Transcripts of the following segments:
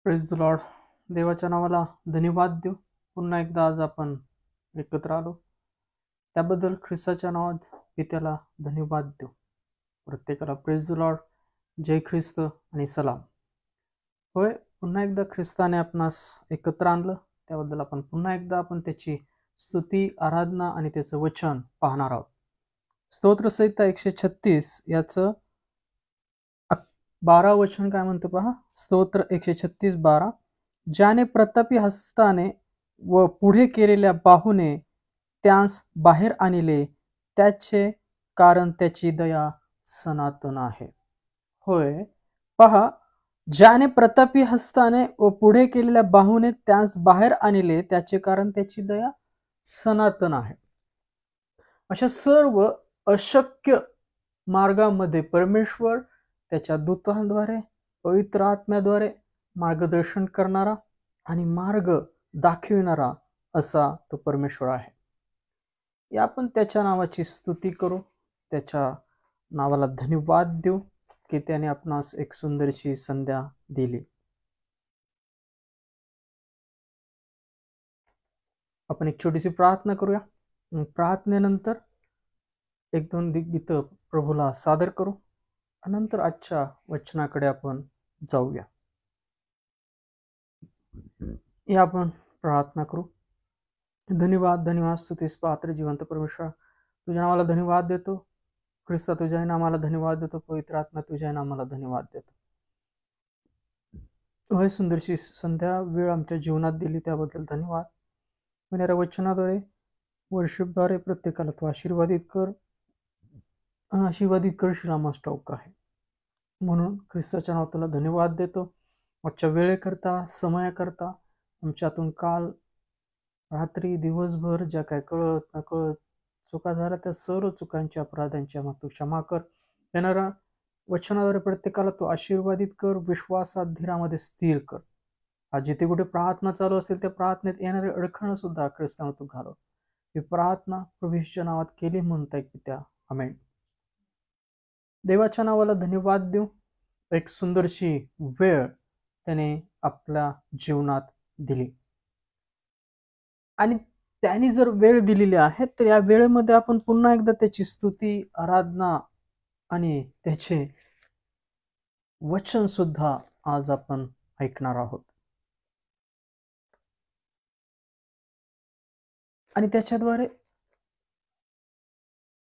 Praise the lord. देवाच्या नावाला धन्यवाद देऊ. पुन्हा एकदा आज आपण एकत्र आलो त्याबद्दल ख्रिस्ताच्या नावात पित्याला धन्यवाद देऊ. प्रत्येकाला प्रेज द लॉर्ड, जय ख्रिस्त आणि सलाम. होय, पुन्हा एकदा ख्रिस्ताने आपणास एकत्र आणलं त्याबद्दल आपण पुन्हा एकदा त्याची स्तुती, आराधना आणि त्याचं वचन पाहणार आहोत. स्तोत्रसंहिता 136 याचं 12 वचन काय म्हणतं पहा. स्तोत्र 136:12. ज्याने प्रतापी हस्ताने व पुढे केलेल्या बाहूने त्यास बाहेर आणले, त्याचे कारण त्याची दया सनातन आहे. होय, पहा, ज्याने प्रतापी हस्ताने व पुढे केलेल्या बाहूने त्यास बाहेर आणले, त्याचे कारण त्याची दया सनातन आहे. अशा सर्व अशक्य मार्गामध्ये परमेश्वर त्याच्या दूतांद्वारे, पवित्र आत्म्याद्वारे मार्गदर्शन करणारा आणि मार्ग दाखविणारा असा तो परमेश्वर आहे. या आपण त्याच्या नावाची स्तुती करू, त्याच्या नावाला धन्यवाद देऊ की त्याने आपणास एक सुंदरशी संध्या दिली. आपण एक छोटीशी प्रार्थना करूया. प्रार्थनेनंतर एक दोन गीत प्रभूला सादर करू, नंतर आजच्या वचनाकडे आपण जाऊया. या आपण प्रार्थना करू. धन्यवाद, धन्यवाद, स्तुतीस पात्र जिवंत परमेश्वर, तुझ्या नावाला धन्यवाद देतो. ख्रिस्ता, तुझ्या नावाला धन्यवाद देतो. पवित्र आत्मा, तुझ्या नावाला धन्यवाद देतो. होय, सुंदरशी संध्या वेळ आमच्या जीवनात दिली त्याबद्दल धन्यवाद. येणाऱ्या वचनाद्वारे, वर्षभद्वारे प्रत्येकाला तू आशीर्वादित कर, आशीर्वादित करशील आम्हास ठाऊक आहे. म्हणून ख्रिस्ताच्या नावात तुला धन्यवाद देतो. आजच्या वेळेकरता, समयाकरता, आमच्यातून काल रात्री दिवसभर ज्या काय कळत नकळत चुका झाल्या त्या सर्व चुकांच्या, अपराधांच्या मग तू क्षमा कर. येणाऱ्या वचनाद्वारे प्रत्येकाला तू आशीर्वादित कर, विश्वासात, धीरामध्ये स्थिर कर. आज जिथे कुठे प्रार्थना चालू असेल त्या प्रार्थनेत येणारे अडखणं सुद्धा ख्रिस्ताने तू घालव. ही प्रार्थना प्रभूच्या नावात केली म्हणताय की त्या आमेन. देवाच्या नावाला धन्यवाद देऊ. एक सुंदरशी वेळ त्याने आपल्या जीवनात दिली आणि त्यांनी जर वेळ दिलेली आहे तर या वेळेमध्ये आपण पुन्हा एकदा त्याची स्तुती, आराधना आणि त्याचे वचन सुद्धा आज आपण ऐकणार आहोत. आणि त्याच्याद्वारे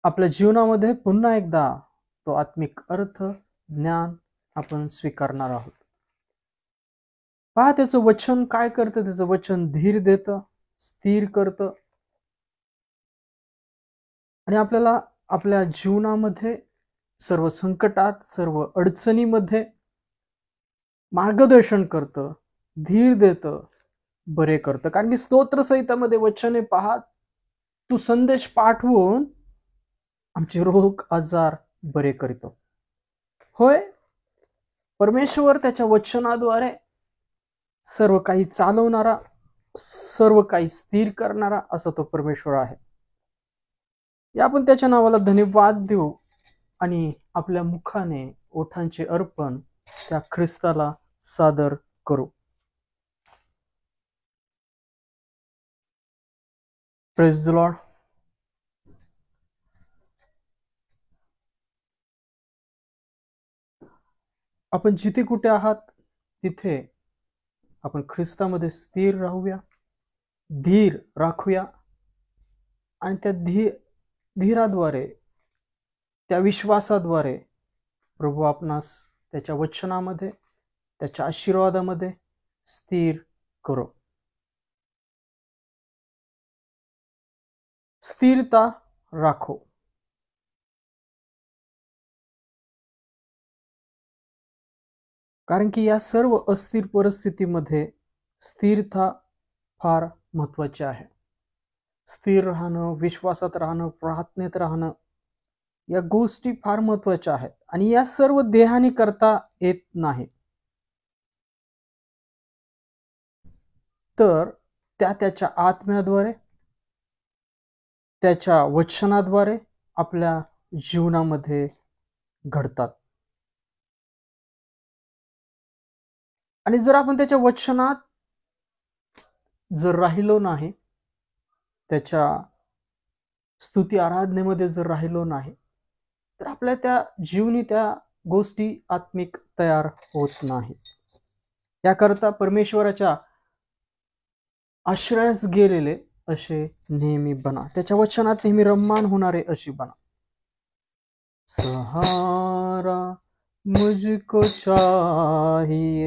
आपल्या जीवनामध्ये पुन्हा एकदा तो आत्मिक अर्थ, ज्ञान आपण स्वीकारणार आहोत. पहा, त्याचं वचन काय करतं. त्याचं वचन धीर देतं, स्थिर करतं आणि आपल्याला आपल्या जीवनामध्ये सर्व संकटात, सर्व अडचणीमध्ये मार्गदर्शन करतं, धीर देतं, बरे करतं. कारण की स्तोत्रसहितामध्ये वचने पहा, तू संदेश पाठवून आमचे रोग आजार बरे करीतो. होय, परमेश्वर त्याच्या वचनाद्वारे सर्व काही चालवणारा, सर्व काही स्थिर करणारा असा तो परमेश्वर आहे. या आपण त्याच्या नावाला धन्यवाद देऊ आणि आपल्या मुखाने ओठांचे अर्पण त्या ख्रिस्ताला सादर करू. Praise the Lord. आपण जिथे कुठे आहात तिथे आपण ख्रिस्तामध्ये स्थिर राहूया, धीर राखूया आणि त्या धीराद्वारे, त्या विश्वासाद्वारे प्रभू आपणास त्याच्या वचनामध्ये, त्याच्या आशीर्वादामध्ये स्थिर करो. स्थिरता राखो. कारण की या सर्व अस्थिर परिस्थितीमध्ये स्थिरता फार महत्वाची आहे. स्थिर राहणं, विश्वासात राहणं, प्रार्थनेत राहणं, या गोष्टी फार महत्वाच्या आहेत आणि या सर्व देहाने करता येत नाही. तर त्याच्या आत्म्याद्वारे, त्याच्या वचनाद्वारे आपल्या जीवनामध्ये घडतात. आणि जर आपण त्याच्या वचनात जर राहिलो नाही, त्याच्या स्तुती आराधनेमध्ये जर राहिलो नाही, तर आपल्या त्या जीवनी त्या गोष्टी आत्मिक तयार होत नाही. याकरता परमेश्वराच्या आश्रयास गेलेले असे नेहमी बना, त्याच्या वचनात नेहमी रममान होणारे अशी बना. सहारा मुझको चाहिए,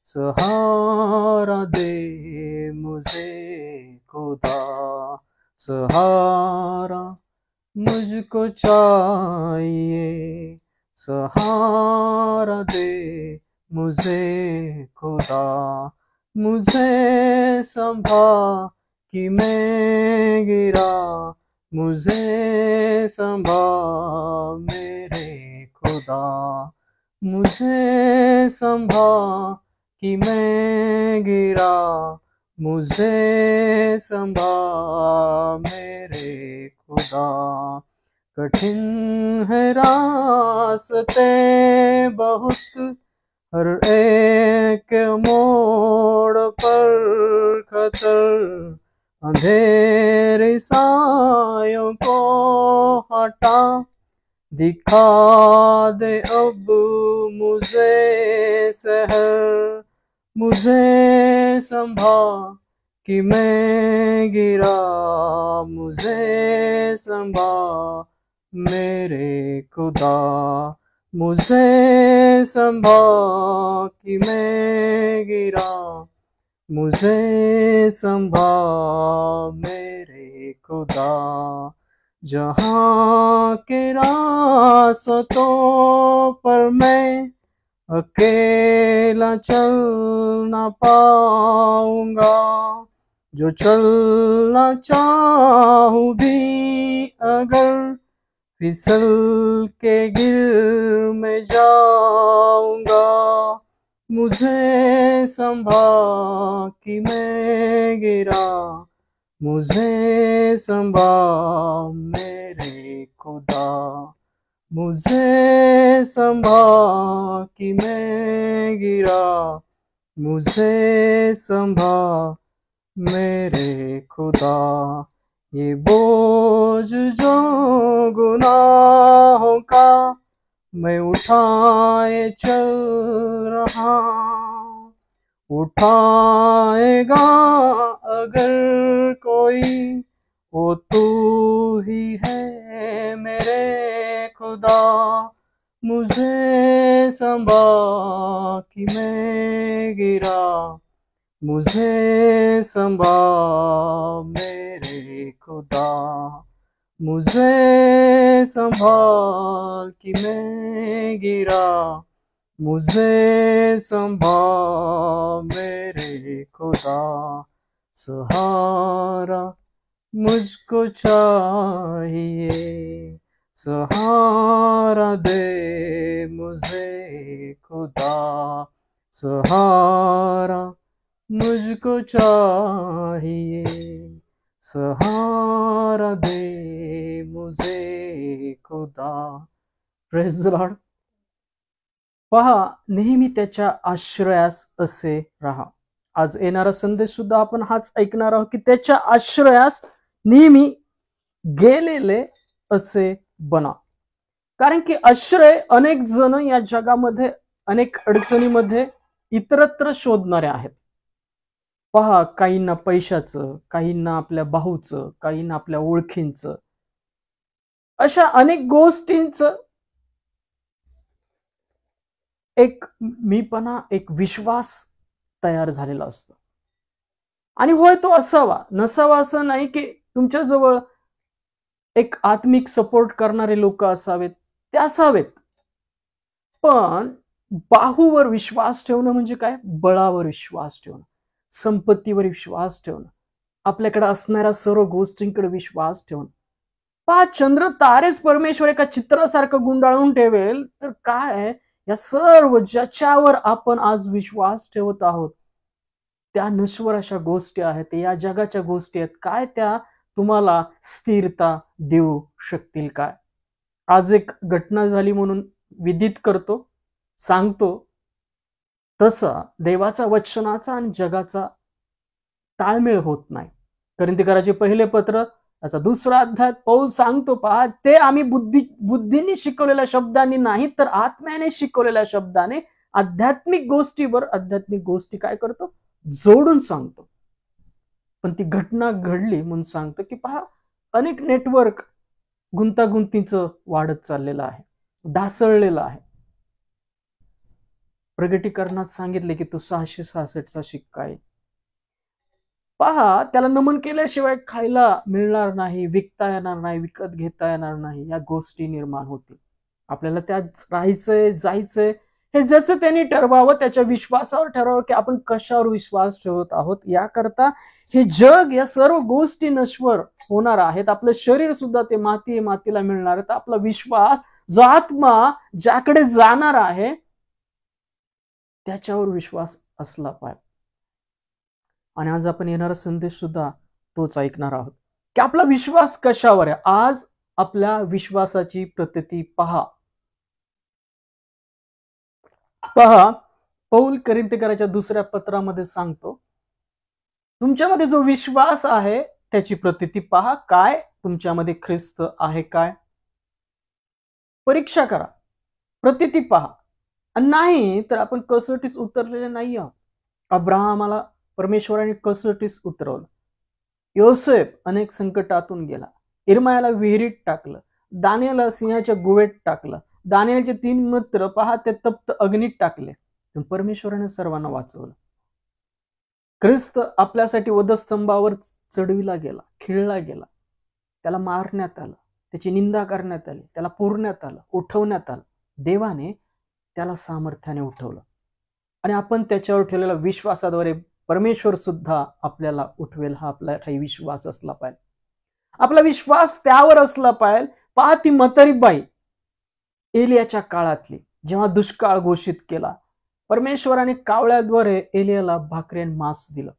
सहारा दे मुझे खुदा, सहारा मुझको चाहिए, सहारा दे मुझे खुदा, मुझे संभाल कि मैं गिरा, मुझे संभाल मेरे खुदा, मुझे संभाल कि मैं गिरा, मुझे संभाल मेरे खुदा. कठिन है रास्ते बहुत, हर एक मोड़ पर खतर, अंधेरी सायों को हटा, दिखा दे अब मुझे सहर, मुझे संभाल कि मैं गिरा, मुझे संभाल मेरे खुदा, मुझे संभाल कि मैं गिरा, मुझे संभाल मेरे खुदा. जहाँ के रास्तों पर मैं अकेला चल ना पाऊंगा, जो चलना चाहूं भी अगर, फिसल के गिर में जाऊंगा, मुझे संभाल कि मैं गिरा, मुझे संभाल मेरे खुदा, मुझे संभाल कि मैं गिरा, मुझे संभाल मेरे खुदा. ये बोझ जो गुनाहों का मैं उठाए चल रहा, उठाएगा अगर कोई, वो तू ही है मेरे खुदा, मुझे संभाल कि मैं गिरा, मुझे संभाल मेरे खुदा, मुझे संभाल कि मैं गिरा, मुझे संभाल मेरे खुदा. सहारा मुझको चाहिए, सहारा दे मुझे खुदा, सहारा मुझको चाहिए, सहारा दे मुझे खुदा. Praise the Lord. पहा, नेहमी त्याच्या आश्रयास असे राहा. आज येणारा संदेश सुद्धा आपण हाच ऐकणार आहोत की त्याच्या आश्रयास नेहमी गेलेले असे बना. कारण की आश्रय अनेक जण या जगामध्ये अनेक अडचणीमध्ये इतरत्र शोधणारे आहेत. पहा, काहींना पैशाचं, काहींना आपल्या भाऊचं, काहींना आपल्या ओळखींचं, अशा अनेक गोष्टींचं एक मीपणा, एक विश्वास तयार झालेला असतो. आणि होय, तो असावा, नसावा असं नाही की तुमच्या जवळ एक आत्मिक सपोर्ट करणारे लोक असावेत, ते असावेत. पण बाहूवर विश्वास ठेवणं म्हणजे काय? बळावर विश्वास ठेवणं, संपत्तीवर विश्वास ठेवणं, आपल्याकडे असणाऱ्या सर्व गोष्टींकडे विश्वास ठेवणं. पहा, चंद्र तारेच परमेश्वर एका चित्रासारखं गुंडाळून ठेवेल, तर काय या सर्व ज्याच्यावर आपण आज विश्वास ठेवत आहोत त्या नश्वर अशा गोष्टी आहेत, या जगाच्या गोष्टी आहेत. काय त्या तुम्हाला स्थिरता देऊ शकतील काय? आज एक घटना झाली म्हणून विदित करतो, सांगतो. तसा देवाचा वचनाचा आणि जगाचा ताळमेळ होत नाही. कोरिन्थीकराचे पहिले पत्र त्याचा 2रा अध्याय पौल सांगतो पहा, ते आम्ही बुद्धीने शिकवलेल्या शब्दांनी नाही तर आत्म्याने शिकवलेल्या शब्दाने आध्यात्मिक गोष्टी काय करतो, जोडून सांगतो. पण ती घटना घडली म्हणून सांगतो की पहा, अनेक नेटवर्क गुंतागुंतीचं वाढत चाललेलं आहे, ढासळलेलं आहे. प्रगटीकरणात सांगितले की तो 666चा शिक्का आहे. पहा, त्याला नमन केल्याशिवाय खायला मिळणार नाही, विकता येणार नाही, विकत घेता येणार नाही, या गोष्टी निर्माण होतील. आपल्याला त्यात राहायचंय, जायचंय, हे ज्याचं त्यांनी ठरवावं, त्याच्या विश्वासावर ठरवावं की आपण कशावर विश्वास ठेवत आहोत. याकरता हे जग, या सर्व गोष्टी नश्वर होणार आहेत. आपलं शरीर सुद्धा ते मातीला मिळणार आहे. आपला विश्वास, जो आत्मा ज्याकडे जाणार आहे, त्याच्यावर विश्वास असला पाहिजे. आणि आज आपण येणारा संदेश सुद्धा तोच ऐकणार आहोत की आपला विश्वास कशावर आहे. आज आपल्या विश्वासाची प्रतीती पहा. पौल कोरिन्थीकराच्या 2ऱ्या पत्रामध्ये सांगतो, तुमच्यामध्ये जो विश्वास आहे त्याची प्रतीती पहा. काय तुमच्यामध्ये ख्रिस्त आहे काय? परीक्षा करा, प्रतीती पहा. नाही तर आपण कसोटीस उतरलेले नाही आहोत. अब्राहमाला परमेश्वराने कसोटीस उतरवलं. योसेफ अनेक संकटातून गेला. इर्मायाला विहिरीत टाकलं. दानियेलला सिंहाच्या गुहेत टाकलं. दानियेलचे 3 मित्र पहा, ते तप्त अग्नीत टाकले. पण परमेश्वराने सर्वांना वाचवलं. ख्रिस्त आपल्यासाठी वधस्तंभावर चढविला गेला, खिळला गेला. त्याला मारण्यात आलं, त्याची निंदा करण्यात आली, त्याला पुरण्यात आलं, उठवण्यात आलं. देवाने त्याला सामर्थ्याने उठवलं. आणि आपण त्याच्यावर ठेवलेल्या विश्वासाद्वारे परमेश्वर सुद्धा आपल्याला उठवेल, हा आपला काही विश्वास असला पाहिजे. आपला विश्वास त्यावर असला पाहिजे. पहा, ती म्हातारी बाई एलियाच्या काळातली, जेव्हा दुष्काळ घोषित केला, परमेश्वराने कावळ्याद्वारे एलियाला भाकरी आणि मांस दिलं.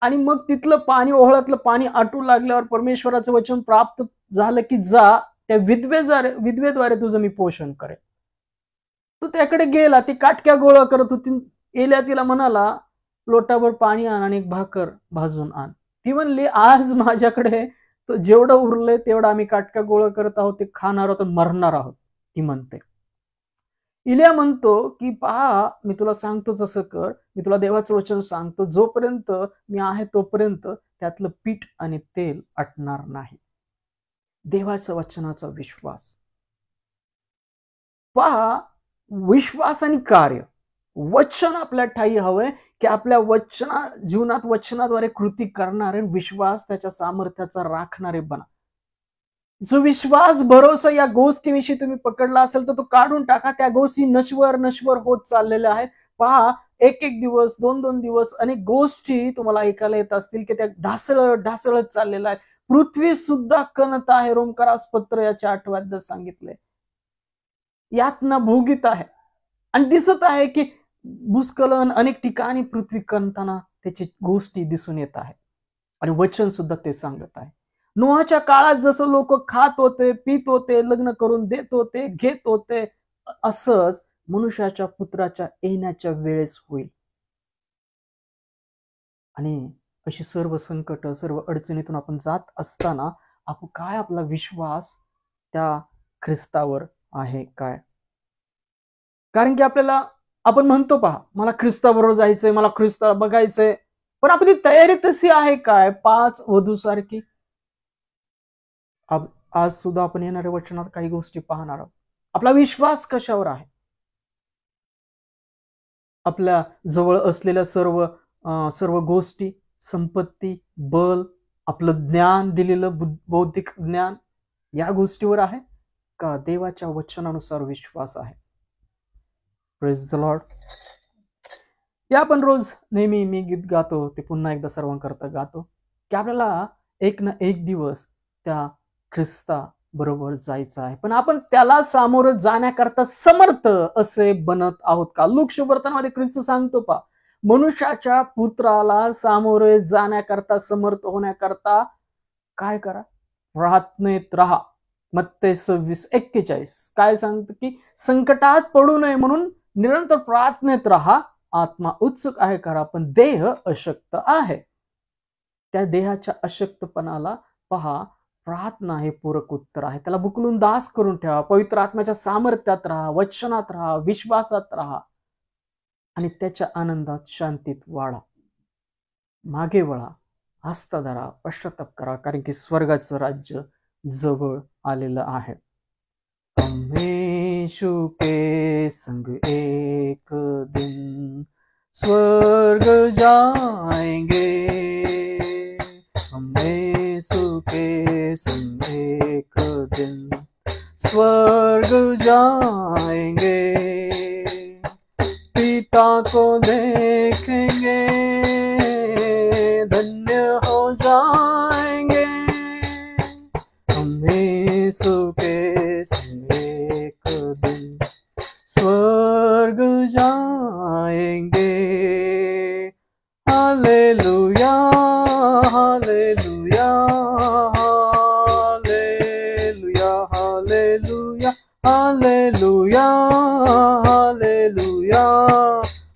आणि मग तिथलं पाणी, ओहळातलं पाणी आटू लागल्यावर परमेश्वराचं वचन प्राप्त झालं की जा, त्या विधवेद्वारे तुझं मी पोषण करेन. तो त्याकडे गेला, ती काटक्या गोळा करत होती. एलिया तिला म्हणाला, लोटाभर पाणी आण आणि एक भाकर भाजून आण. ती म्हणली, आज माझ्याकडे जेवढं उरलंय तेवढं आम्ही काटक्या गोळा करत आहोत, ते खाणार आहोत, मरणार आहोत. ती म्हणते. एलिया म्हणतो की पहा, मी तुला सांगतो तसं कर, मी तुला देवाचं वचन सांगतो, जोपर्यंत मी आहे तोपर्यंत त्यातलं पीठ आणि तेल आटणार नाही. देवाच्या वचनाचा विश्वास पहा. विश्वास आणि कार्य, वचन आपल्या ठाई हवंय की आपल्या जीवनात वचनाद्वारे कृती करणारे, विश्वास त्याच्या सामर्थ्याचा राखणारे बना. जो विश्वास, भरोसा या गोष्टीविषयी तुम्ही पकडला असेल तर तो काढून टाका. त्या गोष्टी नश्वर होत चाललेल्या आहेत. पहा, एक दिवस, 2 दिवस अनेक गोष्टी तुम्हाला ऐकायला येत असतील की त्या ढासळत चाललेल्या आहेत. पृथ्वी सुद्धा कणत आहे. रोमकारास पत्र याच्या 8व्या अध्यायात सांगितलंय. यातना भोगीत आहे आणि दिसत आहे की भूस्खलन अनेक ठिकाणी पृथ्वी कणताना त्याची गोष्टी दिसून येत आहेत. आणि वचन सुद्धा ते सांगत आहे. नोहाच्या काळात जसं लोक खात होते, पित होते, लग्न करून देत होते, घेत होते, असंच मनुष्याच्या पुत्राच्या येण्याच्या वेळेस होईल. आणि अशी सर्व संकट, सर्व अडचणीतून आपण जात असताना आपला विश्वास त्या ख्रिस्तावर आहे काय? कारण की आपण म्हणतो पहा, मला ख्रिस्ताबरोबर जायचंय, मला ख्रिस्ताला बघायचंय, पण आपली तयारी तशी आहे काय? 5 वधूसारखी. आज सुद्धा आपण येणाऱ्या वचनात काही गोष्टी पाहणार आहोत. आपला विश्वास कशावर आहे? आपल्या जवळ असलेल्या सर्व गोष्टी, संपत्ती, बल, आपलं ज्ञान, दिलेलं बौद्धिक ज्ञान, या गोष्टीवर आहे का देवाच्या वचनानुसार विश्वास आहे? Praise the Lord. या आपण रोज नेहमी मी गीत गातो, ते पुन्हा एकदा सर्वांकरता गातो की आपल्याला एक ना एक दिवस त्या ख्रिस्ता बरोबर जायचं आहे. पण आपण त्याला सामोरं जाण्याकरता समर्थ असे बनत आहोत का? लूक शुभवर्तनामध्ये ख्रिस्त सांगतो पहा, मनुष्याच्या पुत्राला सामोरे जाण्याकरता, समर्थ होण्याकरता काय करा? प्रार्थनेत राहा. मत्ते 26:41 काय सांगतं की संकटात पडू नये म्हणून निरंतर प्रार्थनेत राहा. आत्मा उत्सुक आहे करा, पण देह अशक्त आहे. त्या देहाच्या अशक्तपणाला पहा, प्रार्थना हे पूरक उत्तर आहे. त्याला बुकलून दास करून ठेवा. पवित्र आत्म्याच्या सामर्थ्यात राहा, वचनात राहा, विश्वासात राहा आणि त्याच्या आनंदात, शांतीत वाढा. मागे वळा, हस्त धरा, पश्चाताप करा, कारण की स्वर्गाचं राज्य जवळ आलेलं आहे. हम यीशु के संग एक दिन स्वर्ग जाएंगे. हम यीशु के संग एक दिन स्वर्ग जाएंगे. पिता को देखेंगे, धन्य हो जाएंगे. हम यीशु के संग एक दिन स्वर्ग जाएंगे. Hallelujah, hallelujah, hallelujah, hallelujah, hallelujah, hallelujah,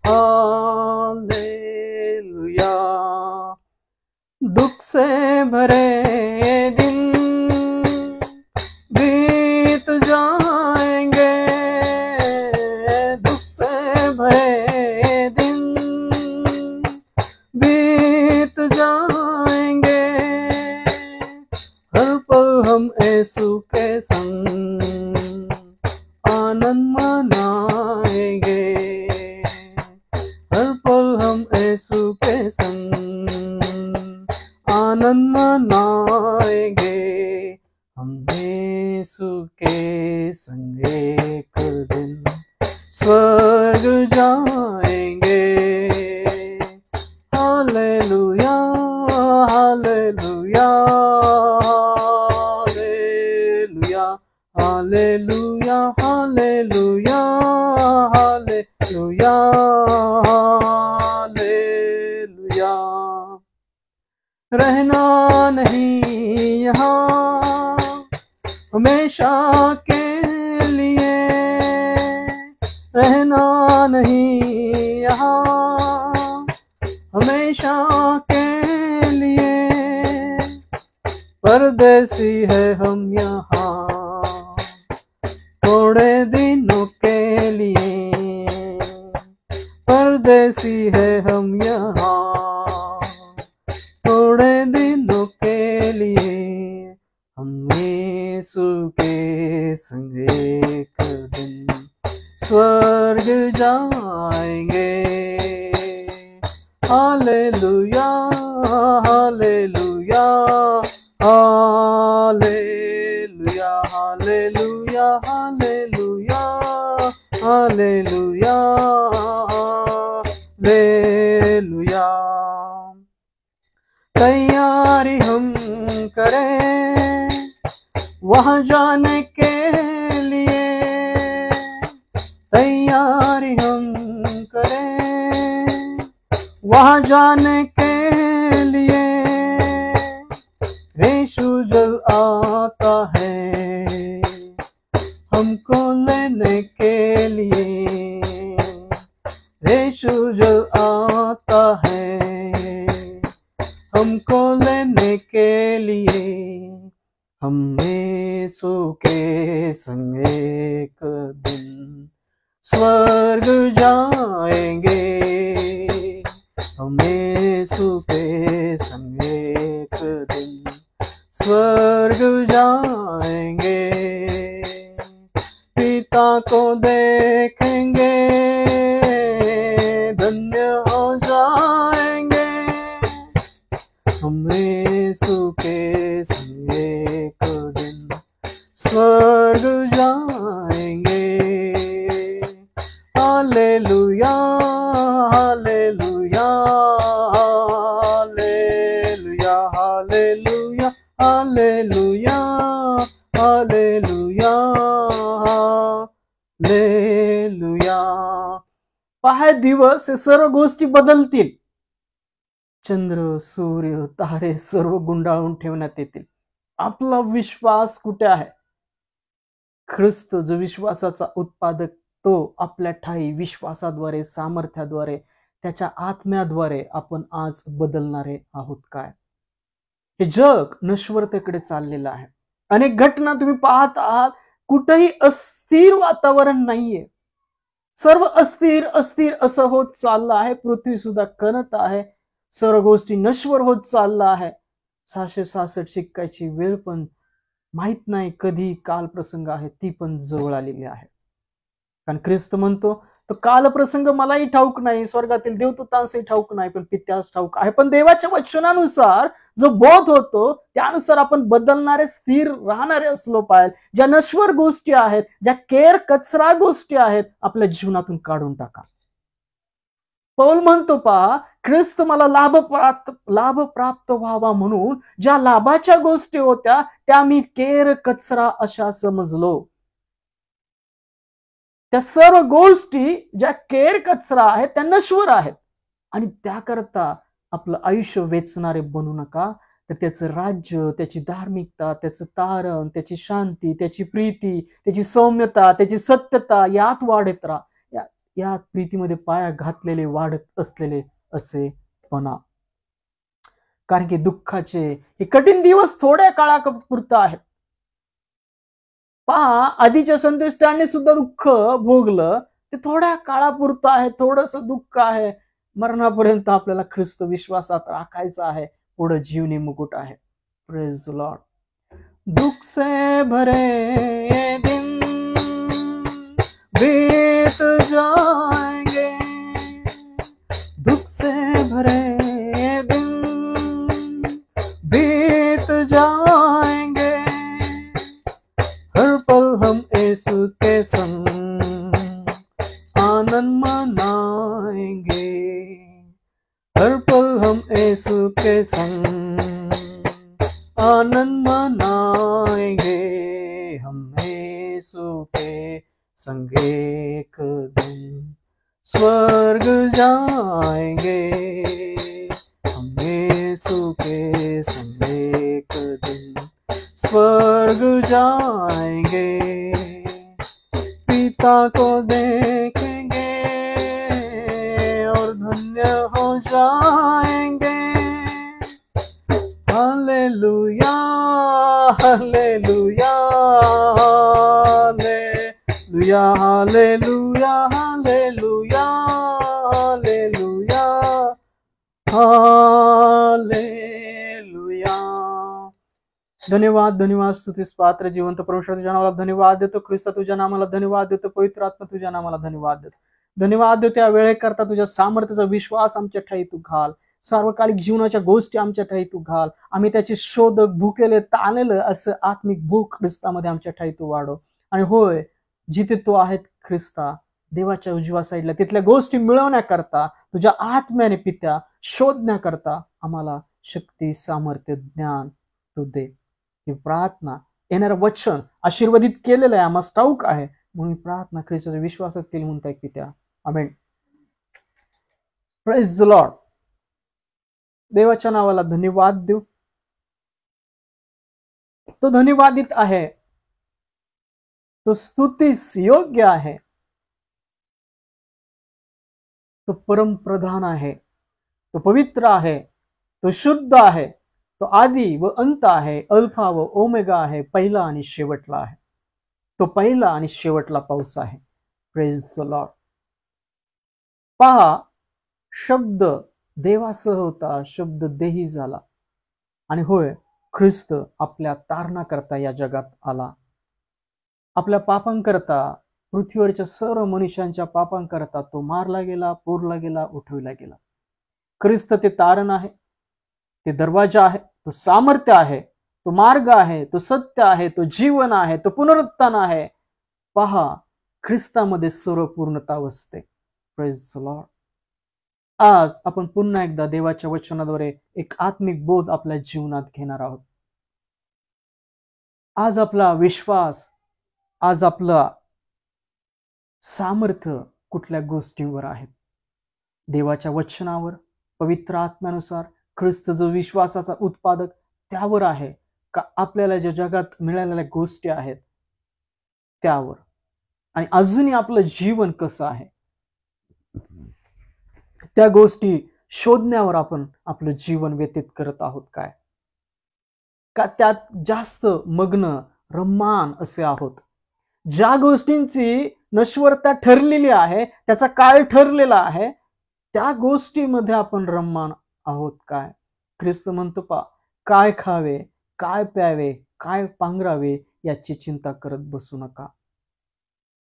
hallelujah. दुख से भरे दिन बीत जाएंगे. दुख से भरे दिन बीत जाएंगे. हर पल हम यीशु के संग आनंद मनाएंगे. हर पल हम यीशु के संग आनंद मनाएंगे. हम यीशु के संग एक दिन स्वर्ग जाएंगे. Hallelujah, hallelujah, hallelujah, hallelujah, hallelujah, hallelujah, hallelujah. रहना नहीं यहाँ हमेशा के लिए. रहना नहीं यहाँ हमेशा के लिए. परदेसी है हम यहाँ थोड़े दिनों के लिए. परदेसी है हम यहाँ थोड़े दिनों के लिए. हम यीशु के संग एक दिन स्वर्ग जाएंगे. Hallelujah, hallelujah, hallelujah, hallelujah, hallelujah, hallelujah, hallelujah. तैयारी हम करें वहाँ जाने के लिए. तैयारी हम करें वहाँ जाने के लिए. यीशु जल आता है हमको लेने के लिए. यीशु जल आता है हमको लेने के लिए. हम यीशु के संग एक दिन स्वर्ग जाएंगे. हम यीशु के संग एक दिन स्वर्ग जाएंगे. पिता को देखेंगे, धन्य हो जाएंगे. हम यीशु के संग एक दिन स्वर्ग जाएंगे. Hallelujah, hallelujah, hallelujah, hallelujah, hallelujah, hallelujah, hallelujah. पहा, दिवस हे सर्व गोष्टी बदलतील. चंद्र, सूर्य, तारे सर्व गुंडाळून ठेवण्यात येतील. आपला विश्वास कुठे आहे? ख्रिस्त जो विश्वासाचा उत्पादक तो आपल्या ठाई विश्वासाद्वारे, सामर्थ्याद्वारे, त्याच्या आत्म्याद्वारे आपण आज बदलणारे आहोत काय? हे जग नश्वरतेकडे चाललेलं आहे. अनेक घटना तुम्ही पाहत आहात, कुठेही अस्थिर वातावरण नाहीये. सर्व अस्थिर अस्थिर असं होत चाललं आहे. पृथ्वी सुद्धा कणत आहे. सर्व गोष्टी नश्वर होत चालल्या आहे. 666 शिक्कायची वेळ पण माहित नाही कधी काल प्रसंग आहे ती पण जवळ आलेली आहे. कारण ख्रिस्त म्हणतो तो काल प्रसंग मलाही ठाऊक नाही, स्वर्गातील देवदूतांसही ठाऊक नाही, पण पित्यास ठाऊक आहे. पण देवाच्या वचनानुसार जो बोध होतो त्यानुसार आपण बदलणारे, स्थिर राहणारे असलो पाहिजे. ज्या नश्वर गोष्टी आहेत, ज्या केर कचरा गोष्टी आहेत, आपल्या जीवनातून काढून टाका. पौल म्हणतो पहा, ख्रिस्त मला लाभ प्राप्त व्हावा म्हणून ज्या लाभाच्या गोष्टी होत्या त्या मी केर कचरा अशा समजलो. त्या सर्व गोष्टी ज्या केर कचरा आहेत त्या नश्वर आहेत आणि त्याकरता आपलं आयुष्य वेचणारे बनू नका. तर त्याचं राज्य, त्याची धार्मिकता, त्याचं तारण, त्याची शांती, त्याची प्रीती, त्याची सौम्यता, त्याची सत्यता यात वाढत राहा. या प्रीतीमध्ये पाया घातलेले वाढत असलेले असे पणा. कारण की दुःखाचे हे कठीण दिवस थोड्या काळापुरता आहेत. पहा, आधीच्या संदेष्टांनी सुद्धा दुःख भोगलं, ते थोड्या काळापुरतं आहे. थोडस दुःख आहे. मरणापर्यंत आपल्याला ख्रिस्त विश्वासात राखायचा आहे. पुढे जीवनी मुकुट आहे. Praise the Lord. दुख से भरे ये दिन बीत जाएंगे, दुख से भरे ये दिन बीत जाएंगे, हर पल हम यीशु के संग आनंद मनाएंगे, हर पल हम यीशु के संग आनंद मनाएंगे, हम यीशु के संग एक दिन स्वर्ग जाएंगे, हम यीशु के संग एक दिन स्वर्ग जाएंगे, पिता को देखेंगे और धन्य हो जाएंगे. Hallelujah, hallelujah, hallelujah, hallelujah, hallelujah, hallelujah, hallelujah. धन्यवाद, धन्यवाद. स्तुतीस पात्र जिवंत परमेश्वर तुझ्या नावाला धन्यवाद देतो. ख्रिस्त तुझ्या नावाला धन्यवाद देतो. पवित्र आत्मा तुझ्या नावाला धन्यवाद देतो. धन्यवाद देतो या वेळेकरता. तुझ्या सामर्थ्याचा विश्वास आमच्या ठाई तू घाल. सार्वकालिक जीवनाच्या गोष्टी आमच्या ठाई तू घाल. आम्ही त्याची शोधक, भुकेले, ताणलेलं असं आत्मिक भूक ख्रिस्तामध्ये आमच्या ठाई तू वाढव. आणि होय, जिथे तो आहेत ख्रिस्ता देवाच्या उजव्या साईडला, तिथल्या गोष्टी मिळवण्याकरता, तुझ्या आत्म्याने पित्या शोधण्याकरता आम्हाला शक्ती, सामर्थ्य, ज्ञान तू दे. ही प्रार्थना येणारं वचन आशीर्वादित केलेलं आहे, आम्हाला ठाऊक आहे, म्हणून प्रार्थना ख्रिस्ताच्या विश्वासात केली म्हणताय पित्या. आमेन. Praise the lord. देवाच्या नावाला धन्यवाद देऊ. तो धन्यवादित आहे, तो स्तुतीस योग्य आहे, तो परमप्रधान आहे, तो पवित्र आहे, तो शुद्ध आहे, तो आदि व अंत आहे, अल्फा व ओमेगा आहे, पहिला आणि शेवटला आहे. तो पहिला आणि शेवटला पाऊस आहे. Praise the Lord. पहा, शब्द देवासह होता, शब्द देही झाला आणि होय, ख्रिस्त आपल्या तारणाकरता या जगात आला. आपल्या पापांकरता, पृथ्वीवरच्या सर्व मनुष्यांच्या पापांकरता तो मारला गेला, पुरला गेला, उठविला गेला. ख्रिस्त ते तारण आहे, ते दरवाजा आहे, तो सामर्थ्य आहे, तो मार्ग आहे, तो सत्य आहे, तो जीवन आहे, तो पुनरुत्थान आहे. पहा, ख्रिस्तामध्ये सर्व पूर्णता वसते. Praise the Lord. आज आपण पुन्हा एकदा देवाच्या वचनाद्वारे एक आत्मिक बोध आपल्या जीवनात घेणार आहोत. आज आपला विश्वास, आज आपला सामर्थ्य कुठल्या गोष्टींवर आहे? देवाच्या वचनावर, पवित्र आत्म्यानुसार, ख्रिस्त जो विश्वासाचा उत्पादक त्यावर आहे का आपल्याला ज्या जगात मिळालेल्या गोष्टी आहेत त्यावर? आणि अजूनही आपलं जीवन कसं आहे, त्या गोष्टी शोधण्यावर आपण आपलं जीवन व्यतीत करत आहोत काय, का त्यात जास्त मग्न रम्मान असे आहोत. ज्या गोष्टींची नश्वरता ठरलेली आहे, त्याचा काळ ठरलेला आहे, त्या गोष्टीमध्ये आपण रम्मान आहोत काय. ख्रिस्त म्हणतो पा, काय खावे, काय प्यावे, काय पांघरावे याची चिंता करत बसू नका.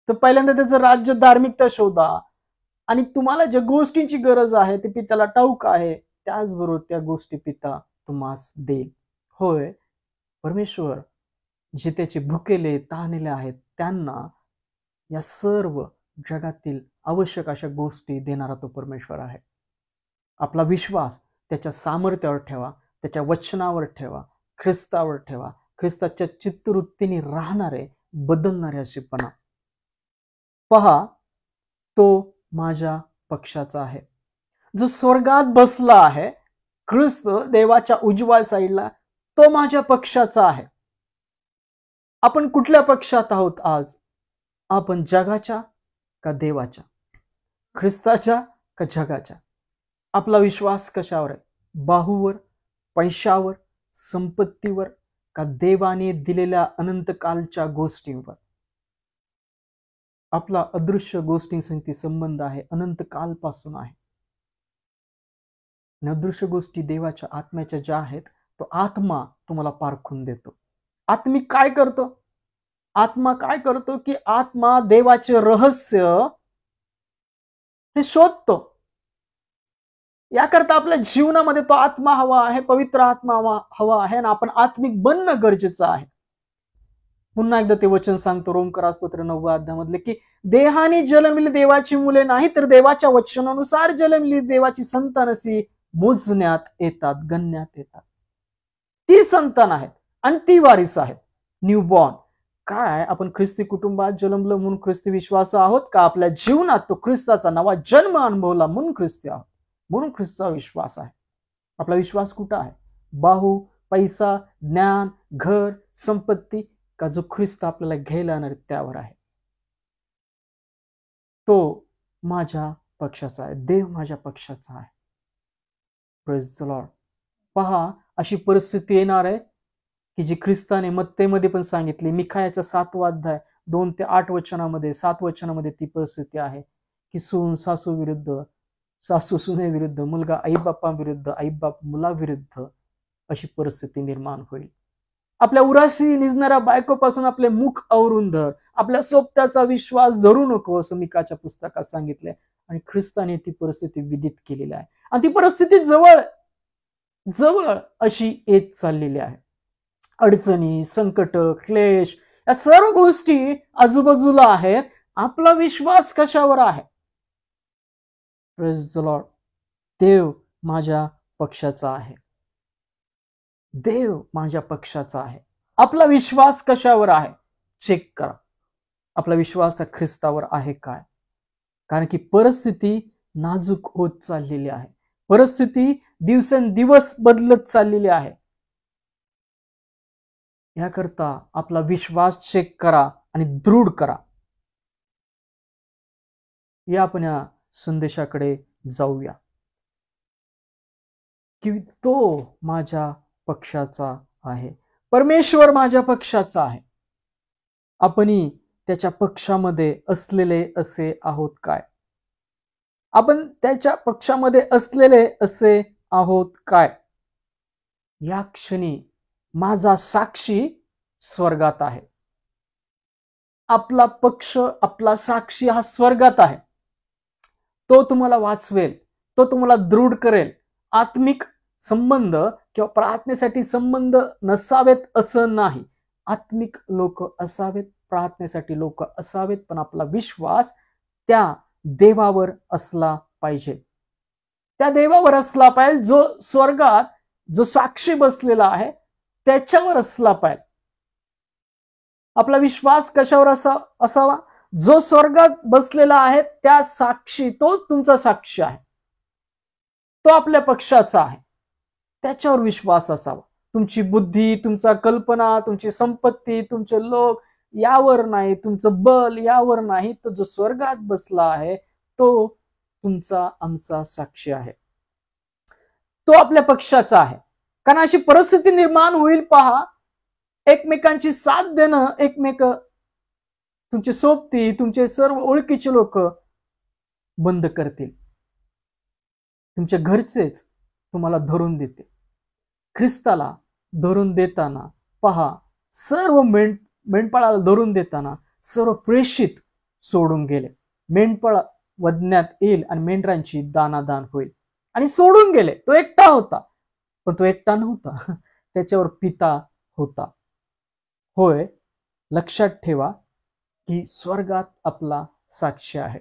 तर पहिल्यांदा त्याचं राज्य धार्मिकता शोधा, आणि तुम्हाला ज्या गोष्टींची गरज आहे ते पित्याला ठाऊक आहे, त्याचबरोबर त्या गोष्टी पिता तुम्हास देईल. होय, परमेश्वर जे त्याचे भुकेले ताणलेले आहेत त्यांना या सर्व जगातील आवश्यक अशा गोष्टी देणारा तो परमेश्वर आहे. आपला विश्वास त्याच्या सामर्थ्यावर ठेवा, त्याच्या वचनावर ठेवा, ख्रिस्तावर ठेवा. ख्रिस्ताच्या चित्तवृत्तीने राहणारे, बदलणारे असेपणा. पहा, तो माझ्या पक्षाचा आहे. जो स्वर्गात बसला आहे, ख्रिस्त देवाच्या उजव्या साईडला, तो माझ्या पक्षाचा आहे. आपण कुठल्या पक्षात आहोत आज? आपण जगाच्या का देवाच्या? ख्रिस्ताच्या का जगाच्या? आपला विश्वास कशावर आहे? बाहूवर, पैशावर, संपत्तीवर, का देवाने दिलेल्या अनंतकालच्या गोष्टींवर? आपला अदृश्य गोष्टींसंगती संबंध आहे, अनंत कालपासून आहे. अदृश्य गोष्टी देवाच्या आत्म्याच्या ज्या आहेत, तो आत्मा तुम्हाला पारखून देतो. आत्मिक काय करतो? आत्मा काय करतो की आत्मा देवाचे रहस्य हे शोधतो. याकरता आपल्या जीवनामध्ये तो आत्मा हवा आहे, पवित्र आत्मा हवा आहे, आणि आपण आत्मिक बनणं गरजेचं आहे. पुन्हा एकदा ते वचन सांगतो रोमकरासपत्र 9 अध्यायामधले की देहाने जन्मलेली देवाची मुले नाही, तर देवाच्या वचनानुसार जन्मलेली देवाची संतान अशी मोजण्यात येतात, गणण्यात येतात. ती संतान आहेत आणि ती वारीस आहेत. न्यूबॉर्न काय आपण ख्रिस्ती कुटुंबात जन्मलो म्हणून ख्रिस्ती विश्वास आहोत का? आपल्या जीवनात तो ख्रिस्ताचा नवा जन्म अनुभवला म्हणून ख्रिस्ती आहोत, म्हणून ख्रिस्ताचा विश्वास आहे. आपला विश्वास कुठं आहे? बाहू, पैसा, ज्ञान, घर, संपत्ती, का जो ख्रिस्त आपल्याला घ्यायला येणार त्यावर आहे? तो माझ्या पक्षाचा आहे, देव माझ्या पक्षाचा आहे. Praise the Lord. पहा, अशी परिस्थिती येणार आहे की जी ख्रिस्ताने मत्तेमध्ये पण सांगितली. मिखायाच्या 7 अध्याय 2 ते 8 वचनामध्ये, 7 वचनामध्ये ती परिस्थिती आहे की सून सासू विरुद्ध, सासू सुने विरुद्ध, मुलगा आईबापा विरुद्ध, आईबाप मुलाविरुद्ध अशी परिस्थिती निर्माण होईल. आपल्या उराशी निजणाऱ्या बायकोपासून आपले मुख आवरून धर, आपल्या सोबत्याचा विश्वास धरू नको, असं मिकाच्या पुस्तकात सांगितलंय. आणि ख्रिस्ताने ती परिस्थिती विदित केलेली आहे, आणि ती परिस्थिती जवळ जवळ अशी येत चाललेली आहे. अडचणी, संकट, क्लेश या सर्व गोष्टी आजूबाजूला आहेत. आपला विश्वास कशावर आहे? Praise the Lord. देव माझ्या पक्षाचा आहे, देव माझ्या पक्षाचा आहे. आपला विश्वास कशावर आहे? चेक करा. आपला विश्वास त्या ख्रिस्तावर आहे काय? कारण की परिस्थिती नाजूक होत चाललेली आहे, परिस्थिती दिवसेंदिवस बदलत चाललेली आहे. याकरता आपला विश्वास चेक करा आणि दृढ करा. या आपण या संदेशाकडे जाऊया की तो माझ्या पक्षाचा आहे, परमेश्वर माझ्या पक्षाचा आहे. आपणही त्याच्या पक्षामध्ये असलेले असे आहोत काय? आपण त्याच्या पक्षामध्ये असलेले असे आहोत काय? या क्षणी माझा साक्षी स्वर्गात आहे. आपला पक्ष, आपला साक्षी हा स्वर्गात आहे. तो तुम्हाला वाचवेल, तो तुम्हाला दृढ करेल. आत्मिक संबंध किंवा प्रार्थनेसाठी संबंध नसावेत असं नाही. आत्मिक लोक असावेत, प्रार्थनेसाठी लोक असावेत, पण आपला विश्वास त्या देवावर असला पाहिजे. त्या देवावर असला पाहिजे जो स्वर्गात, जो साक्षी बसलेला आहे त्याच्यावर असला पाहिजे. आपला विश्वास कशावर असावा? जो स्वर्गात बसलेला आहे त्या साक्षी, तो तुमचा साक्षी आहे, तो आपल्या पक्षाचा आहे, त्याच्यावर विश्वास असावा. तुमची बुद्धी, तुमचा कल्पना, तुमची संपत्ती, तुमचे लोक यावर नाही, तुमचं बल यावर नाही, तो जो स्वर्गात बसला आहे तो तुमचा आमचा साक्षी आहे, तो आपल्या पक्षाचा आहे. कारण अशी परिस्थिती निर्माण होईल पहा, एकमेकांची साथ देणं, एकमेक तुमचे सोबती, तुमचे सर्व ओळखीचे लोक बंद करतील, तुमच्या घरचेच तुम्हाला धरून देतील. ख्रिस्ताला धरून देताना पहा, सर्व मेंढपाळाला धरून देताना सर्व प्रेषित सोडून गेले. मेंढपाळ वधण्यात येईल आणि मेंढरांची दानादान होईल, आणि सोडून गेले. तो एकटा होता, पण तो एकटा नव्हता, त्याच्यावर पिता होता. होय, लक्षात ठेवा की स्वर्गात आपला साक्ष आहे,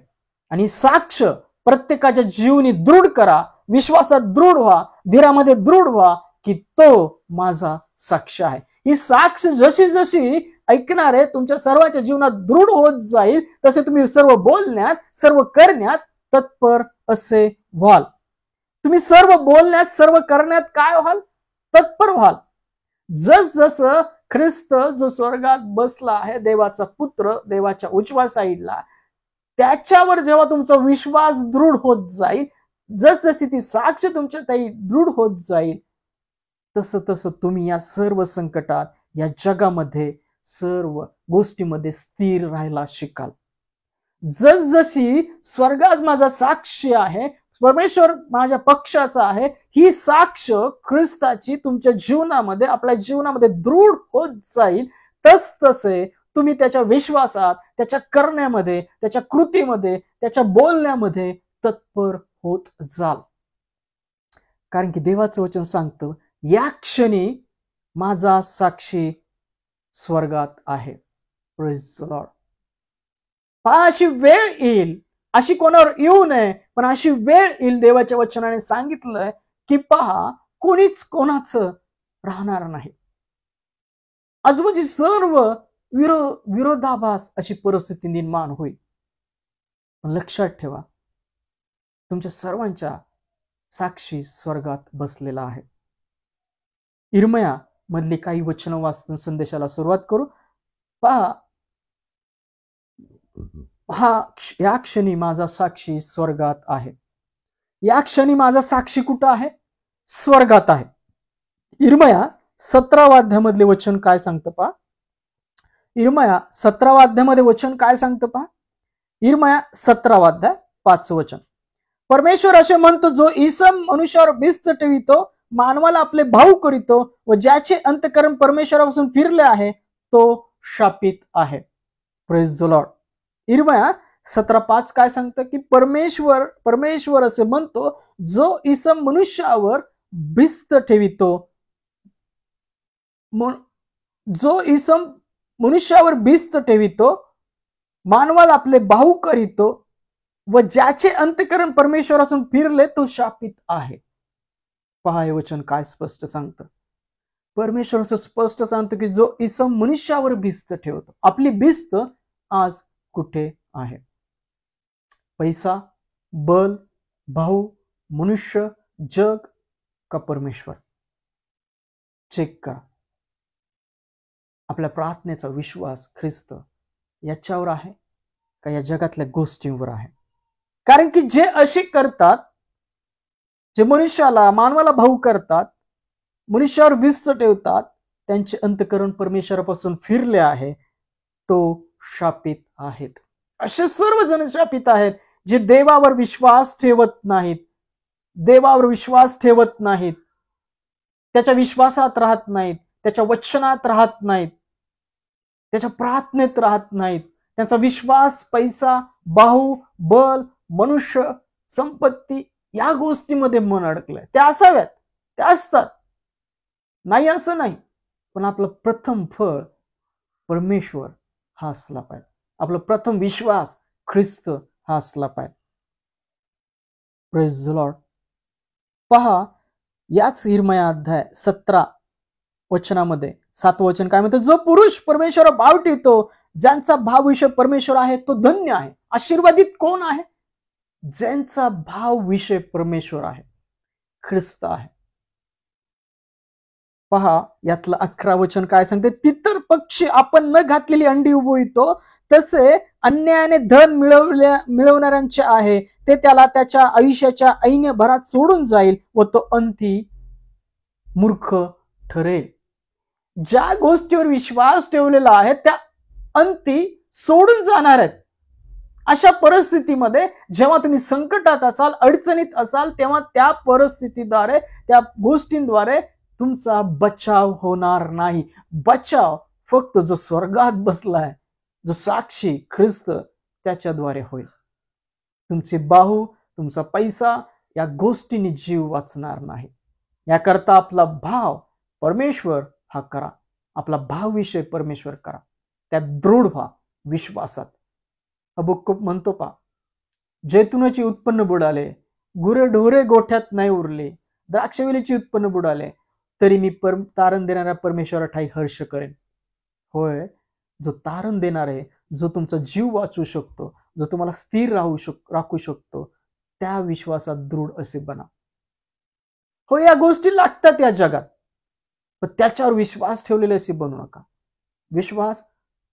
आणि साक्ष प्रत्येकाच्या जीवनी दृढ करा, विश्वासात दृढ व्हा, धीरामध्ये दृढ व्हा की तो माझा साक्ष आहे. ही साक्ष जशी जशी ऐकणारे तुमच्या सर्वांच्या जीवनात दृढ होत जाईल, तसे तुम्ही सर्व बोलण्यात, सर्व करण्यात तत्पर असे व्हाल. तुम्ही सर्व बोलण्यात, सर्व करण्यात काय व्हाल? तत्पर व्हाल. जस जसं ख्रिस्त जो स्वर्गात बसला आहे, देवाचा पुत्र, देवाच्या उजव्या साईडला, त्याच्यावर जेव्हा तुमचा विश्वास दृढ होत जाईल, जसजशी ती साक्ष तुमच्या ताई दृढ होत जाईल, तसं तसं तुम्ही या सर्व संकटात, या जगामध्ये, सर्व गोष्टीमध्ये स्थिर राहायला शिकाल. जसजशी स्वर्गात माझा साक्षी आहे, परमेश्वर माझ्या पक्षाचा आहे, ही साक्ष ख्रिस्ताची तुमच्या जीवनामध्ये, आपल्या जीवनामध्ये दृढ होत जाईल, तस तसे तुम्ही त्याच्या विश्वासात, त्याच्या करण्यामध्ये, त्याच्या कृतीमध्ये, त्याच्या बोलण्यामध्ये तत्पर होत जाल. कारण की देवाचं वचन सांगतं, या क्षणी माझा साक्षी स्वर्गात आहे. Praise the Lord. पहा, अशी वेळ येईल, अशी कोणावर येऊ नये, पण अशी वेळ येईल, देवाच्या वचनाने सांगितलंय की पहा, कोणीच कोणाचं राहणार नाही. आजूबाजू सर्व विरोधाभास अशी परिस्थिती निर्माण होईल. पण लक्षात ठेवा, तुमच्या सर्वांच्या साक्षी स्वर्गात बसलेला आहे. इर्मया मधली काही वचन वाचून संदेशाला सुरुवात करू. पहा, या क्षणी माझा साक्षी स्वर्गात आहे. या क्षणी माझा साक्षी कुठं आहे? स्वर्गात आहे. इर्मया 17व्या अध्यायामधले वचन काय सांगतं पहा. इर्मया 17व्या अध्यायामध्ये वचन काय सांगतं पहा. इर्मया 17वा अध्याय 5 वचन. परमेश्वर असे म्हणतो, जो इसम मनुष्यावर भिस्त ठेवितो, मानवाला आपले भाऊ करीतो व ज्याचे अंतःकरण परमेश्वरापासून फिरले आहे, तो शापित आहे. Praise the Lord. इर्मया 17:5 काय सांगतं की परमेश्वर असे म्हणतो, जो इसम मनुष्यावर भिस्त ठेवितो, जो इसम मनुष्यावर भिस्त ठेवितो, मानवाला आपले भाऊ करीतो व ज्याचे अंतःकरण परमेश्वरापासून फिरले, तो शापित आहे. पहा, हे वचन काय स्पष्ट सांगतं. परमेश्वर असं स्पष्ट सांगतो की जो इसम मनुष्यावर भिस्त ठेवतो. आपली भिस्त आज कुठे आहे? पैसा, बल, भाऊ, मनुष्य, जग का परमेश्वर? चेक करा. आपल्या प्रार्थनेचा विश्वास ख्रिस्त याच्यावर आहे का या जगातल्या गोष्टींवर आहे? कारण की जे असे करतात, जे मनुष्याला, मानवाला भाऊ करतात, मनुष्यावर भिस्त ठेवतात, त्यांचे अंतःकरण परमेश्वरापासून फिरले आहे, तो शापित आहेत. असे सर्व जण शापित आहेत जे देवावर विश्वास ठेवत नाहीत, देवावर विश्वास ठेवत नाहीत, त्याच्या विश्वासात राहत नाहीत, त्याच्या वचनात राहत नाहीत, त्याच्या प्रार्थनेत राहत नाहीत. त्यांचा विश्वास पैसा, भाऊ, बल, मनुष्य, संपत्ती या गोष्टीमध्ये मन अडकलंय. त्या असाव्यात, त्या असतात, नाही असं नाही, पण आपलं प्रथम फळ परमेश्वर हा असला पाहिजे. आपला प्रथम विश्वास ख्रिस्त हा असला पाहिजे. Praise the Lord. पहा, याच इर्मया अध्याय 17 वचनामध्ये 7 वचन काय म्हणतं, जो पुरुष परमेश्वर भाव ठेवतो, ज्यांचा भाव विषय परमेश्वर आहे, तो धन्य आहे. आशीर्वादित कोण आहे? ज्यांचा भाव विषय परमेश्वर आहे, ख्रिस्त आहे. पहा यातलं 11 वचन काय सांगते, तितर पक्षी आपण न घातलेली अंडी उबवितो, तसे अन्यायाने धन मिळवणाऱ्यांचे आहे, ते त्याला त्याच्या आयुष्याच्या ऐन भरात सोडून जाईल व तो अंती मूर्ख ठरेल. ज्या गोष्टीवर विश्वास ठेवलेला आहे त्या अंती सोडून जाणार आहेत. अशा परिस्थितीमध्ये जेव्हा तुम्ही संकटात असाल, अडचणीत असाल, तेव्हा त्या परिस्थितीद्वारे, त्या गोष्टींद्वारे तुमचा बचाव होणार नाही. बचाव फक्त जो स्वर्गात बसलाय, जो साक्षी ख्रिस्त, त्याच्याद्वारे होईल. तुमचे बाहू, तुमचा पैसा या गोष्टींनी जीव वाचणार नाही. याकरता आपला भाव परमेश्वर हा करा, आपला भाव विषय परमेश्वर करा, त्या दृढ व्हा विश्वासात. हबक्कूक म्हणतो पा, जैतुनाचे उत्पन्न बुडाले, गुरेढोरे गोठ्यात नाही उरले, द्राक्षवेलीचे उत्पन्न बुडाले, तरी मी तारण देणाऱ्या परमेश्वरा ठाई हर्ष करेन. होय, जो तारण देणार आहे, जो तुमचा जीव वाचवू शकतो, जो तुम्हाला स्थिर राखू शकतो, त्या विश्वासात दृढ असे बना. हो, या गोष्टी लागतात या जगात, पण त्याच्यावर विश्वास ठेवलेले असे बनू नका. विश्वास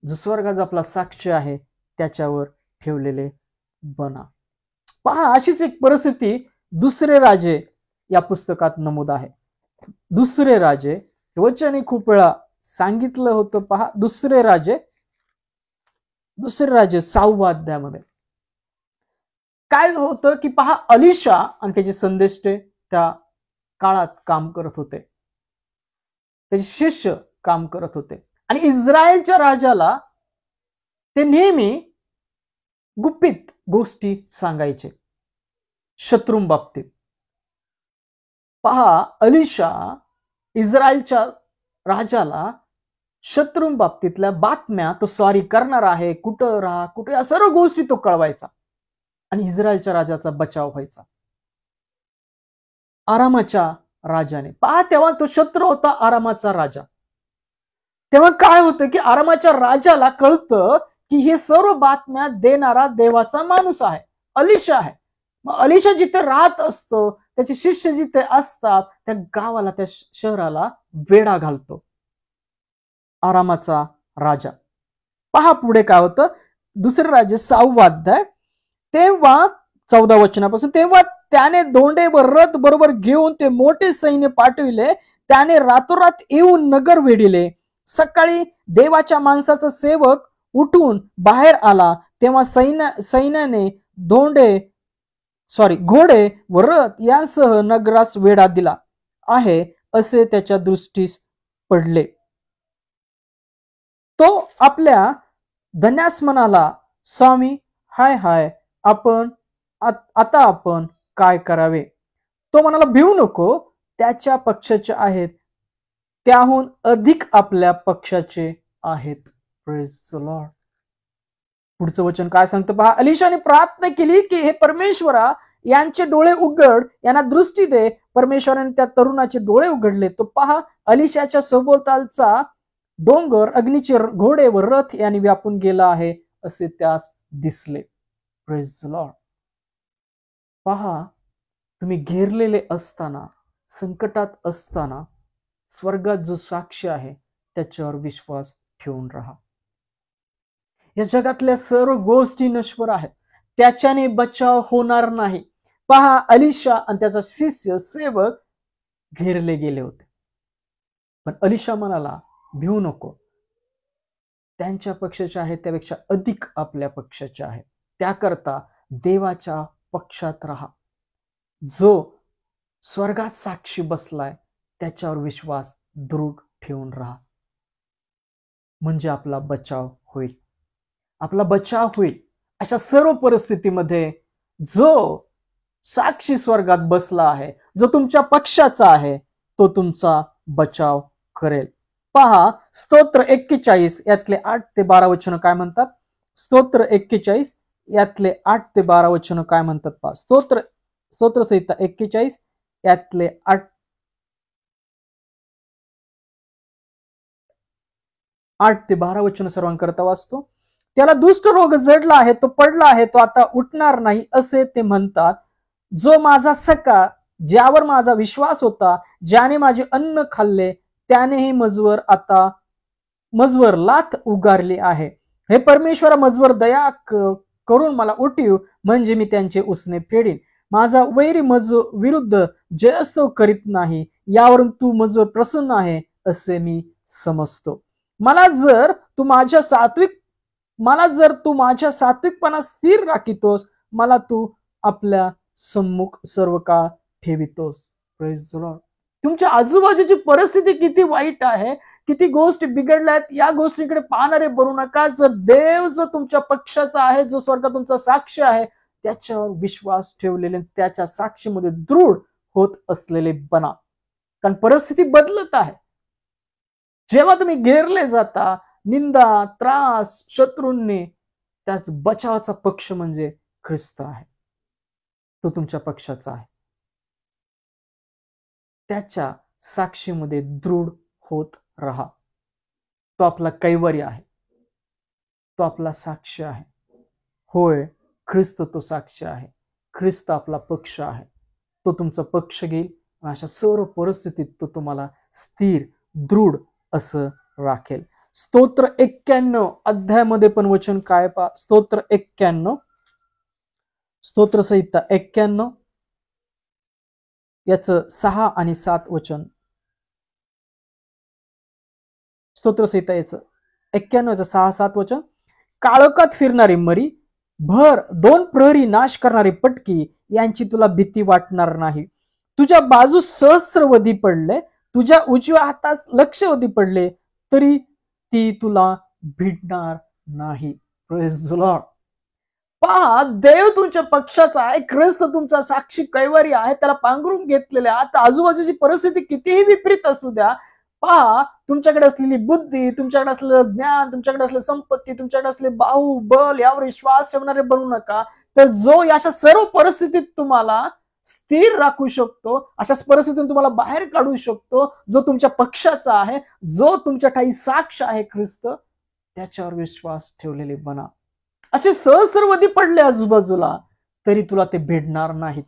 जो स्वर्गाचा आपला साक्ष आहे त्याच्यावर ठेवलेले बना. पहा, अशीच एक परिस्थिती दुसरे राजे या पुस्तकात नमूद आहे. दुसरे राजे वचने खूप वेळा सांगितलं होतं. पहा, दुसरे राजे 6व्या अध्यायामध्ये काय होतं की पहा, अलिशा आणि त्याचे संदेष्टे त्या काळात काम करत होते, त्याचे शिष्य काम करत होते, आणि इस्रायलच्या राजाला ते नेहमी गुपित गोष्टी सांगायचे शत्रूंबाबतीत. पहा, अलिशा इस्रायलच्या राजाला शत्रूंबाबतीतल्या बातम्या तो स्वारी करणार आहे, कुठं राहा, कुठे, या सर्व गोष्टी तो कळवायचा आणि इस्रायलच्या राजाचा बचाव व्हायचा. आरामाच्या राजाने, पहा, तेव्हा तो शत्रू होता आरामाचा राजा. तेव्हा काय होतं की आरामाच्या राजाला कळतं की हे सर्व बातम्या देणारा देवाचा माणूस आहे, अलिशा आहे. मग अलिशा जिथे राहत असतो, त्याचे शिष्य जिथे असतात, त्या गावाला, त्या शहराला वेढा घालतो आरामाचा राजा. पहा पुढे काय होतं, दुसरे राजे 6वा अध्याय, तेव्हा 14 वचनापासून, तेव्हा त्याने धोंडे व रथ बरोबर घेऊन ते मोठे सैन्य पाठविले, त्याने रातोरात येऊन नगर वेढिले. सकाळी देवाच्या माणसाचा सेवक उठून बाहेर आला, तेव्हा सैन्याने घोडे व रथ यांसह नगरास वेढा दिला आहे असे त्याच्या दृष्टीस पडले. तो आपल्या धन्यास म्हणाला, स्वामी, हाय हाय, आता आपण काय करावे? तो म्हणाला, भिवू नको, त्याच्या पक्षाचे आहेत, त्याहून अधिक आपल्या पक्षाचे आहेत. Praise the Lord. पुढचं वचन काय सांगतं पहा, अलिशाने प्रार्थना केली की हे परमेश्वरा, यांचे डोळे उघड, यांना दृष्टी दे. परमेश्वराने त्या तरुणाचे डोळे उघडले. तो पहा, अलिशाच्या सभोवतालचा डोंगर अग्नीचे घोडे व रथ यांनी व्यापून गेला आहे असे त्यास दिसले. Praise the Lord. पहा, तुम्ही घेरलेले असताना, संकटात असताना, स्वर्गात जो साक्षी आहे त्याच्यावर विश्वास ठेवून राहा. या जगातल्या सर्व गोष्टी नश्वर आहेत, त्याच्याने बचाव होणार नाही. पहा, अलिशा आणि त्याचा शिष्य सेवक घेरले गेले होते, पण अलिशा म्हणाला, भिवू नको, त्यांच्या पक्षाचे आहेत त्यापेक्षा अधिक आपल्या पक्षाचे आहेत. त्याकरता देवाच्या पक्षात राहा. जो स्वर्गात साक्षी बसलाय त्याच्यावर विश्वास दृढ ठेवून राहा, म्हणजे आपला बचाव होईल. आपला बचाव होईल. अशा सर्व परिस्थितीमध्ये जो साक्षी स्वर्गात बसला आहे, जो तुमच्या पक्षाचा आहे, तो तुमचा बचाव करेल. पहा, स्तोत्र 41 यातले 8 ते 12 वचन काय म्हणतात. स्तोत्र 41 यातले 8 ते 12 वचन काय म्हणतात पहा. स्तोत्रसंहिता 41 यातले 8 ते 12 वचन सर्वांकरता वाचतो. त्याला दुष्ट रोग जडला आहे, तो पडला आहे, तो आता उठणार नाही असे ते म्हणतात. जो माझा सखा, ज्यावर माझा विश्वास होता, ज्याने माझे अन्न खाल्ले, त्यानेही मजवर लाथ उगारली आहे. हे परमेश्वरा, मजवर दया करून मला उठीव, म्हणजे मी त्यांचे उसने फेडीन. माझा वैरी विरुद्ध जयस्तव करीत नाही, यावरून तू मजवर प्रसन्न आहे असे मी समजतो. मला जर तू माझ्या सात्विकपणा स्थिर राखितोस, मला तू आपल्या सम्मुख सर्व काळ ठेवितोस. Praise the Lord. तुमच्या आजूबाजूची परिस्थिती किती वाईट आहे, किती गोष्टी बिघडल्यात, या गोष्टीकडे पाहणारे बनू नका. जर देव जो तुमच्या पक्षाचा आहे, जो स्वर्गात तुमचा साक्षी आहे, त्याच्यावर विश्वास ठेवलेले, त्याच्या साक्षीमध्ये दृढ होत असलेले बना. कारण परिस्थिती बदलत आहे. जेव्हा तुम्ही घेरले जाता निंदा, त्रास, शत्रूंनी, त्याच बचावाचा पक्ष म्हणजे ख्रिस्त आहे. तो तुमच्या पक्षाचा आहे. त्याच्या साक्षीमध्ये दृढ होत राहा. तो आपला कैवारी आहे, तो आपला साक्ष आहे. होय, ख्रिस्त तो साक्ष आहे. ख्रिस्त आपला पक्ष आहे. तो तुमचा पक्ष घेईल आणि अशा सर्व परिस्थितीत तो तुम्हाला स्थिर, दृढ असं राखेल. स्तोत्र 91 अध्यायामध्ये पण वचन काय पहा. स्तोत्र 91, स्तोत्र संहिता 91 याचं 6 आणि 7 वचन. स्तोत्र संहिता याचं 91 याचं 6-7 वचन. काळोखात फिरणारी मरी, भर 2 प्रहरी नाश करणारी पटकी, यांची तुला भीती वाटणार नाही. तुझ्या बाजूस सहस्रवधी पडले, तुझ्या उजव्या हातात लक्षवधी पडले, तरी ती तुला भिडणार नाही. Praise the Lord. पहा, देव तुमच्या पक्षाचा आहे. ख्रिस्त तुमचा साक्षी कैवारी आहे. त्याला पांघरून घेतलेले. आता आजूबाजूची परिस्थिती कितीही विपरीत असू द्या, पहा, तुमच्याकडे असलेली बुद्धी, तुमच्याकडे असलेलं ज्ञान, तुमच्याकडे असलेली संपत्ती, तुमच्याकडे असले बाहुबल, यावर विश्वास ठेवणारे बनू नका. तर जो अशा सर्व परिस्थितीत तुम्हाला स्थिर राखू शकतो, अशा परिस्थितीतून तुम्हाला बाहेर काढू शकतो, जो तुमच्या पक्षाचा आहे, जो तुमच्या ठाई साक्ष आहे ख्रिस्त, त्याच्यावर विश्वास ठेवलेले बना. असे सहस्रवधी पडले आजूबाजूला, तरी तुला ते भेटणार नाहीत.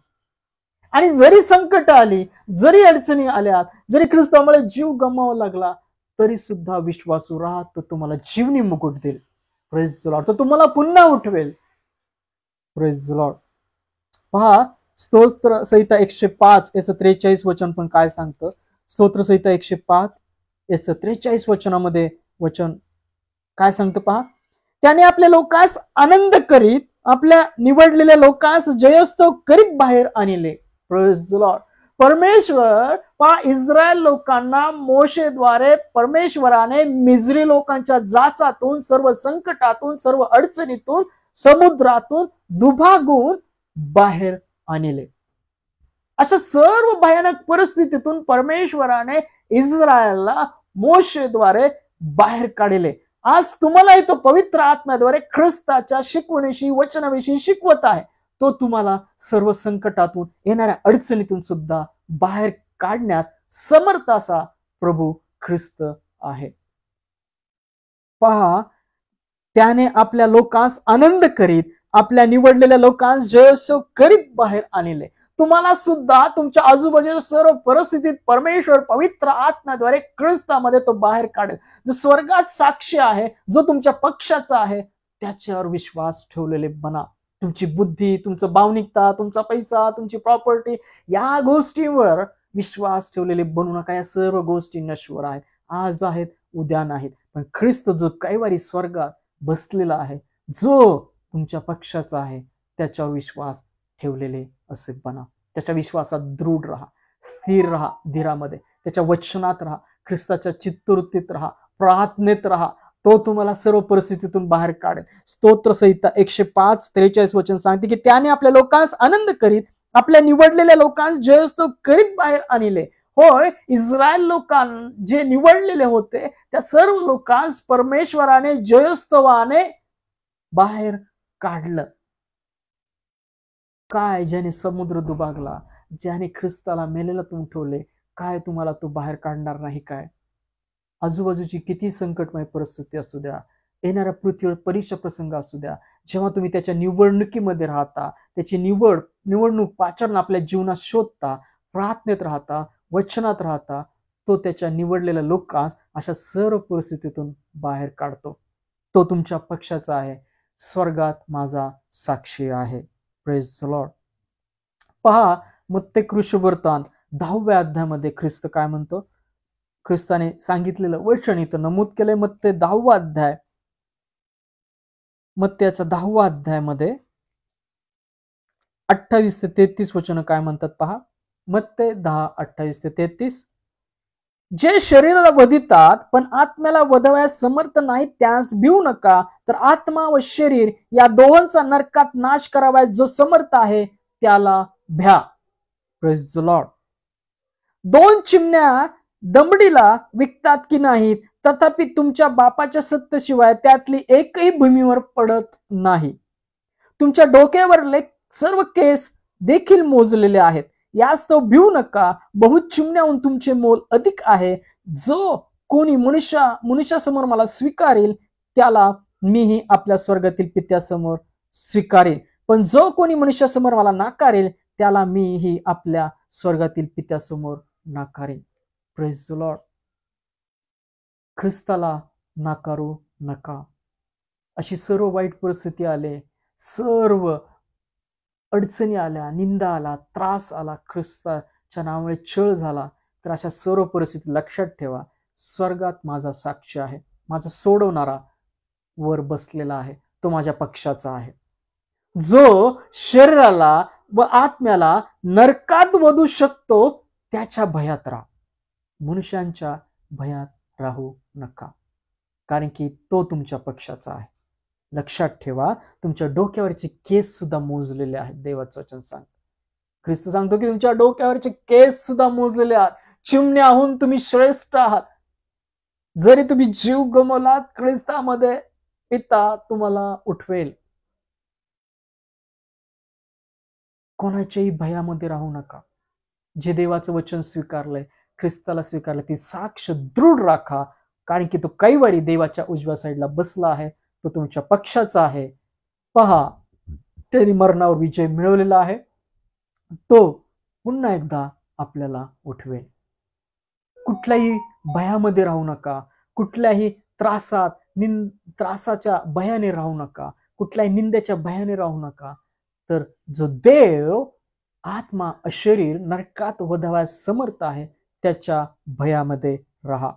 आणि जरी संकट आली, जरी अडचणी आल्या, जरी ख्रिस्तामुळे जीव गमावा लागला, तरी सुद्धा विश्वासू राहा. तो तुम्हाला जीवनी मुकुट देईल. Praise the Lord. तो तुम्हाला पुन्हा उठवेल. Praise the Lord. पहा, स्तोत्र संहिता 105 याचं 43 वचन पण काय सांगतं. स्तोत्र संहिता 105 याचं 43 वचनामध्ये वचन काय सांगतं पहा. त्याने आपल्या लोकांस आनंद करीत, आपल्या निवडलेल्या लोकांस जयस्तव करीत बाहेर आणले. Praise the Lord. परमेश्वर पहा, इस्रायल लोकांना मोशेद्वारे परमेश्वराने मिजरी लोकांच्या जाचातून, सर्व संकटातून, सर्व अडचणीतून, समुद्रातून दुभागून बाहेर आणले. अशा सर्व भयानक परिस्थितीतून परमेश्वराने इस्रायलला मोशेद्वारे बाहेर काढले. आज तुम्हालाही तो पवित्र आत्म्याद्वारे ख्रिस्ताच्या शिकवणीशी, वचनाविषयी शिकवत आहे. तो तुम्हाला सर्व संकटातून, येणाऱ्या अडचणीतून सुद्धा बाहेर काढण्यास समर्थ असा प्रभू ख्रिस्त आहे. पहा, त्याने आपल्या लोकांस आनंद करीत, आपल्या निवडलेल्या लोकांस जयोत्सव करीत बाहेर आणले. तुम्हाला सुद्धा तुमच्या आजूबाजूच्या सर्व परिस्थितीत परमेश्वर पवित्र आत्म्याद्वारे ख्रिस्तामध्ये तो बाहेर काढेल. जो स्वर्गात साक्षी आहे, जो तुमच्या पक्षाचा आहे, त्याच्यावर विश्वास ठेवलेले बना. तुमची बुद्धी, तुमचं भावनिकता, तुमचा पैसा, तुमची प्रॉपर्टी, या गोष्टींवर विश्वास ठेवलेले बनू नका. या सर्व गोष्टी नश्वर आहेत, आज आहेत, उद्या नाहीत. पण ख्रिस्त जो कैवारी स्वर्गात बसलेला आहे, जो तुमच्या पक्षाचा आहे, त्याच्यावर विश्वास ठेवलेले असे बना. त्याच्या विश्वासात दृढ राहा, स्थिर राहा, धीरामध्ये त्याच्या वचनात राहा, ख्रिस्ताच्या चित्तवृत्तीत राहा, प्रार्थनेत राहा. तो तुम्हाला सर्व परिस्थितीतून बाहेर काढेल. स्तोत्र संहिता 105 43 वचन सांगते की त्याने आपल्या लोकांस आनंद करीत, आपल्या निवडलेल्या लोकांस जयस्तव करीत बाहेर आणले. होय, इस्रायल लोकांना जे निवडलेले होते, त्या सर्व लोकांस परमेश्वराने जयस्तवाने बाहेर काढलं. काय, ज्याने समुद्र दुभागला, ज्याने ख्रिस्ताला मेलेला तुम्ही ठेवले, काय तुम्हाला तो बाहेर काढणार नाही काय? आजूबाजूची किती संकटमय परिस्थिती असू द्या, येणाऱ्या पृथ्वीवर परीक्षा प्रसंग असू द्या, जेव्हा तुम्ही त्याच्या निवडणुकीमध्ये राहता, त्याची निवडणूक पाचरण आपल्या जीवनात शोधता, प्रार्थनेत राहता, वचनात राहता, तो त्याच्या निवडलेल्या लोकांस अशा सर्व परिस्थितीतून बाहेर काढतो. तो तुमच्या पक्षाचा आहे. स्वर्गात माझा साक्षी आहे. Praise the Lord. पहा, मत्ते कृष्णवर्तमान 10व्या अध्यायामध्ये ख्रिस्त काय म्हणतो? ख्रिस्ताने सांगितलेलं वचन इथं नमूद केलंय. मत्ते 10वा अध्याय, मत्त्याचा 10वा अध्यायामध्ये 28 ते 33 वचन काय म्हणतात पहा. मत्ते 10, 28 ते 33. जे शरीराला वधितात पण आत्म्याला वधवायस समर्थ नाही त्यास भिवू नका, तर आत्मा व शरीर या दोहोंचा नरकात नाश करावयास जो समर्थ आहे त्याला भ्या. Praise the Lord. 2 चिमण्या दमडीला विकतात की नाहीत, तथापि तुमच्या बापाच्या सत्तेशिवाय त्यातली एकही भूमीवर पडत नाही. तुमच्या डोक्यावरले सर्व केस देखील मोजलेले आहेत. यास्तव भिवू नका, बहुत चिमण्याहून तुमचे मोल अधिक आहे. जो कोणी मनुष्यासमोर मला स्वीकारेल त्याला मीही आपल्या स्वर्गातील पित्यासमोर स्वीकारेल, पण जो कोणी मनुष्यासमोर मला नाकारेल त्याला मीही आपल्या स्वर्गातील पित्यासमोर नाकारेल. Praise the lord. ख्रिस्ताला नाकारू नका. अशी सर्व वाईट परिस्थिती आले, सर्व अडचणी आल्या, निंदा आला, त्रास आला, ख्रिस्ताच्या नावामुळे छळ झाला, तर अशा सर्व परिस्थिती लक्षात ठेवा, स्वर्गात माझा साक्षी आहे. माझा सोडवणारा वर बसलेला आहे. तो माझ्या पक्षाचा आहे. जो शरीराला व आत्म्याला नरकात वधू शकतो त्याच्या भयात राहा. मनुष्यांच्या भयात राहू नका, कारण की तो तुमच्या पक्षाचा आहे. लक्षात ठेवा, तुमच्या डोक्यावरचे केस सुद्धा मोजलेले आहेत. देवाचं वचन सांगतं, ख्रिस्त सांगतो की तुमच्या डोक्यावरचे केस सुद्धा मोजलेले आहात. चिमण्याहून तुम्ही श्रेष्ठ आहात. जरी तुम्ही जीव गमावलात, ख्रिस्तामध्ये पिता तुम्हाला उठवेल. कोणाच्याही भयामध्ये राहू नका. जे देवाचं वचन स्वीकारलंय, ख्रिस्ताला स्वीकारलं, ती साक्ष दृढ राखा, कारण की तो कैवारी देवाच्या उजव्या साईडला बसला आहे. तो तुमच्या पक्षाचा आहे. पहा, त्यांनी मरणावर विजय मिळवलेला आहे. तो पुन्हा एकदा आपल्याला उठवेल. कुठल्याही भयामध्ये राहू नका. कुठल्याही त्रासाच्या भयाने राहू नका. कुठल्याही निंदेच्या भयाने राहू नका. तर जो देव आत्मा शरीर नरकात वधवायस समर्थ आहे त्याच्या भयामध्ये राहा.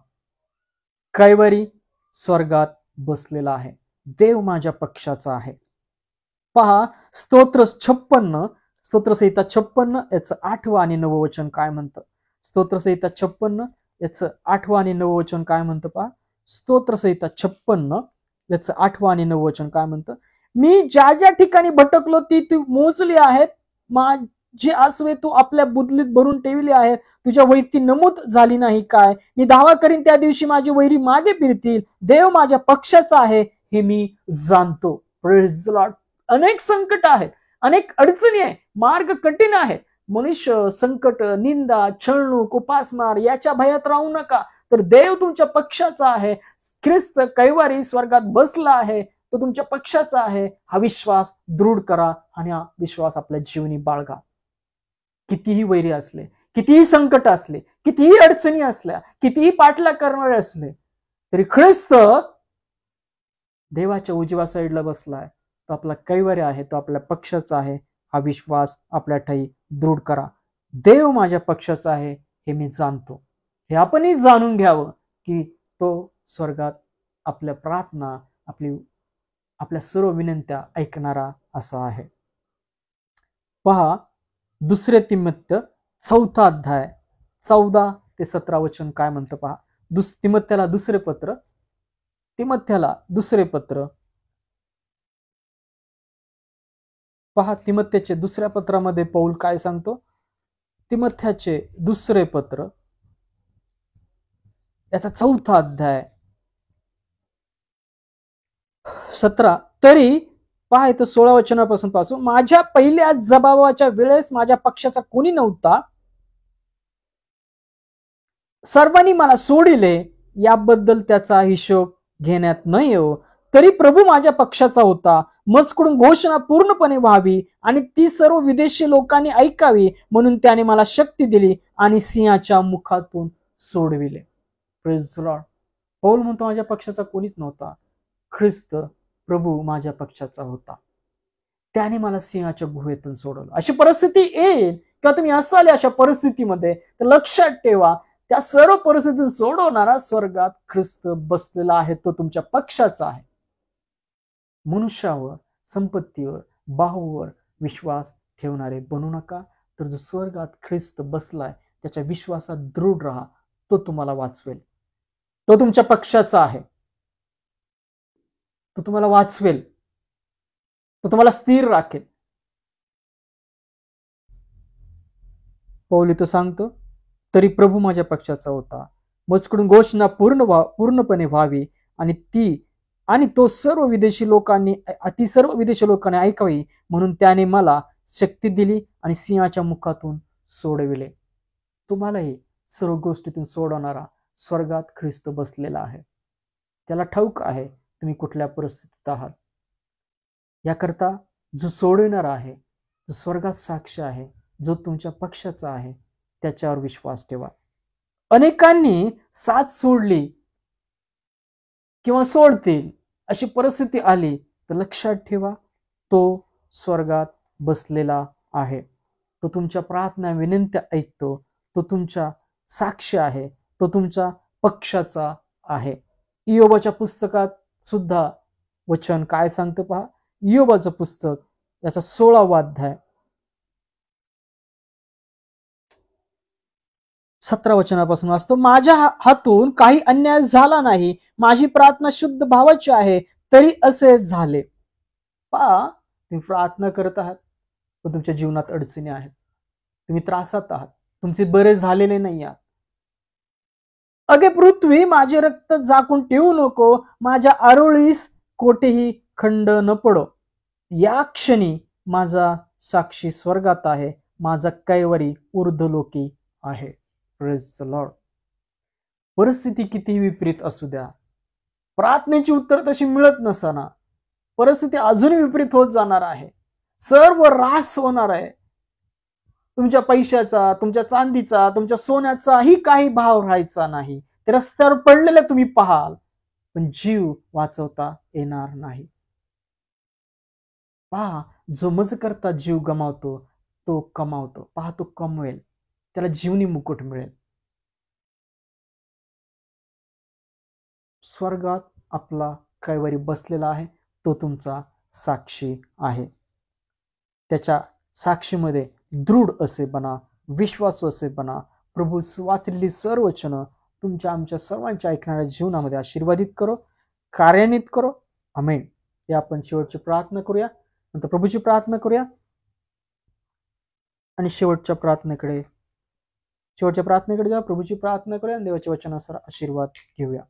कैवारी स्वर्गात बसलेला आहे. देव माझ्या पक्षाचा आहे. पहा, स्तोत्रसंहिता 56 याचं 8वं आणि 9वं वचन काय म्हणतं? स्तोत्रसंहिता 56 याचं 8वं आणि 9वं वचन काय म्हणतं? पहा, स्तोत्रसंहिता 56 याचं 8वं आणि 9वं वचन काय म्हणतं? मी ज्या ज्या ठिकाणी भटकलो ती तू मोजली आहेत. माझी आसवे तू आपल्या बुदलीत भरून ठेवली आहे. तुझ्या वहीत ती नमूद झाली नाही काय? मी दावा करीन त्या दिवशी माझी वैरी मागे फिरतील. देव माझ्या पक्षाचा आहे हे मी जाणतो. Praise the Lord. अनेक संकट आहेत, अनेक अडचणी आहे, मार्ग कठीण आहे. मनुष्य, संकट, निंदा, छळणूक, उपासमार याच्या भयात राहू नका. तर देव तुमच्या पक्षाचा आहे. ख्रिस्त कैवारी स्वर्गात बसला आहे. तो तुमच्या पक्षाचा आहे. हा विश्वास दृढ करा आणि हा विश्वास आपल्या जीवनी बाळगा. कितीही वैरी असले, कितीही संकट असले, कितीही अडचणी असल्या, कितीही पाठलाग करणारे असले, तरी ख्रिस्त देवाच्या उजव्या साईडला बसलाय. तो आपला कैवारी आहे. तो आपल्या पक्षाचा आहे. हा विश्वास आपल्या ठाई दृढ करा. देव माझ्या पक्षाचा आहे हे मी जाणतो. हे आपणही जाणून घ्यावं की तो स्वर्गात आपल्या प्रार्थना, आपल्या सर्व विनंत्या ऐकणारा असा आहे. पहा, 2 तिमोथेय 4था अध्याय 14 ते 17 वचन काय म्हणतं पहा. तिमोथेयाला दुसरे पत्र पहा. तिमोथेचे दुसऱ्या पत्रामध्ये पौल काय सांगतो? तिमोथेचे दुसरे पत्र याचा 4था अध्याय 17. तरी पहा इथं 16 वचनापासून माझ्या पहिल्या जबाबाच्या वेळेस माझ्या पक्षाचा कोणी नव्हता. सर्वांनी मला सोडिले. याबद्दल त्याचा हिशोब घेण्यात न येऊ. तरी प्रभू माझ्या पक्षाचा होता. मजकडून घोषणा पूर्णपणे व्हावी आणि ती सर्व विदेशी लोकांनी ऐकावी म्हणून त्याने मला शक्ती दिली आणि सिंहाच्या मुखातून सोडविले. Praise the Lord. पौल म्हणतो माझ्या पक्षाचा कोणीच नव्हता, ख्रिस्त प्रभू माझ्या पक्षाचा होता, त्याने मला सिंहाच्या गुहेतून सोडवलं. अशी परिस्थिती येईल किंवा तुम्ही असाल अशा परिस्थितीमध्ये, तर लक्षात ठेवा त्या सर्व परिस्थितीतून सोडवणारा स्वर्गात ख्रिस्त बसलेला आहे, तो तुमच्या पक्षाचा आहे. मनुष्यावर, संपत्तीवर, बाहूवर विश्वास ठेवणारे बनू नका, तर जो स्वर्गात ख्रिस्त बसलाय त्याच्या विश्वासात दृढ राहा, तो तुम्हाला वाचवेल. तो तुमच्या पक्षाचा आहे, तो तुम्हाला वाचवेल, तो तुम्हाला स्थिर राखेल. पौल इथं सांगतो, तरी प्रभू माझ्या पक्षाचा होता, मजकडून घोषणा पूर्णपणे व्हावी आणि तो सर्व विदेशी लोकांनी ऐकावी म्हणून त्याने मला शक्ती दिली आणि सिंहाच्या मुखातून सोडविले. तुम्हालाही सर्व गोष्टीतून सोडवणारा स्वर्गात ख्रिस्त बसलेला आहे. त्याला ठाऊक आहे तुम्ही कुठल्या परिस्थितीत आहात. याकरता जो सोडविणारा आहे, जो स्वर्गात साक्ष आहे, जो तुमच्या पक्षाचा आहे, त्याच्यावर विश्वास ठेवा. अनेकांनी साथ सोडली किंवा सोडतील अशी परिस्थिती आली तर लक्षात ठेवा, तो स्वर्गात बसलेला आहे. तो तुमच्या प्रार्थना विनंत्या ऐकतो, तो तुमचा साक्ष आहे, तो तुमच्या पक्षाचा आहे. इयोबाच्या पुस्तकात सुद्धा वचन काय सांगतं पहा. इयोबाचं पुस्तक याचा 16वा अध्याय 17 वचनापासून असतो, माझ्या हातून काही अन्याय झाला नाही, माझी प्रार्थना शुद्ध भावाची आहे, तरी असे झाले. पहा, तुम्ही प्रार्थना करत आहात पण तुमच्या जीवनात अडचणी आहेत, तुम्ही त्रासात आहात, तुमचे बरे झालेले नाही आहात. अगे पृथ्वी माझे रक्त झाकून ठेवू नको, माझ्या आरोळीस कोठेही खंड न पडो. या क्षणी माझा साक्षी स्वर्गात आहे, माझा कैवारी ऊर्ध्वलोकी आहे. Praise the Lord. परिस्थिती कितीही विपरीत असू द्या, प्रार्थनेची उत्तर तशी मिळत नसताना परिस्थिती अजूनही विपरीत होत जाणार आहे, सर्व ऱ्हास होणार आहे. तुमच्या पैशाचा, तुमच्या चांदीचा, तुमच्या सोन्याचाही काही भाव राहायचा नाही. ते रस्त्यावर पडलेले तुम्ही पाहाल, पण जीव वाचवता येणार नाही. पहा, जो मज करता जीव गमावतो तो कमावतो. पहा, तो कमवेल, त्याला जीवनी मुकुट मिळेल. स्वर्गात आपला कैवारी बसलेला आहे, तो तुमचा साक्षी आहे. त्याच्या साक्षीमध्ये दृढ असे बना, विश्वासू असे बना. प्रभू वाचलेली सर्व वचनं तुमच्या आमच्या सर्वांच्या ऐकणाऱ्या जीवनामध्ये आशीर्वादित करो, कार्यान्वित करो. आमेन. हे आपण शेवटची प्रार्थना करूया, नंतर प्रभूची प्रार्थना करूया आणि शेवटच्या प्रार्थनेकडे जा. प्रभूची प्रार्थना करूया आणि देवाच्या वचनानुसार आशीर्वाद घेऊया.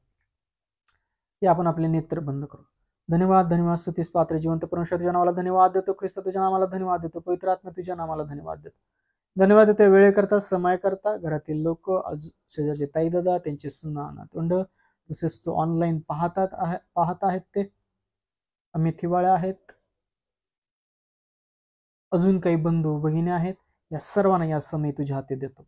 हे आपण आपले नेत्र बंद करू. धन्यवाद स्तुतीस पात्र जिवंत परमेश्वर तुझ्या नावाला धन्यवाद देतो. ख्रिस्त तुझ्या नावाला धन्यवाद देतो. पवित्र आत्मा तुझ्या नावाला धन्यवाद देतो. धन्यवाद देतो वेळे करता, समय करता, घरातील लोक, शेजारचे ताई दादा, त्यांचे सुना नातवंड, तसेच तो ऑनलाईन पाहत आहेत ते अमेथीवाळ्या आहेत, अजून काही बंधू भगिनी आहेत, या सर्वांना या समय तुझ्या हाती देतो.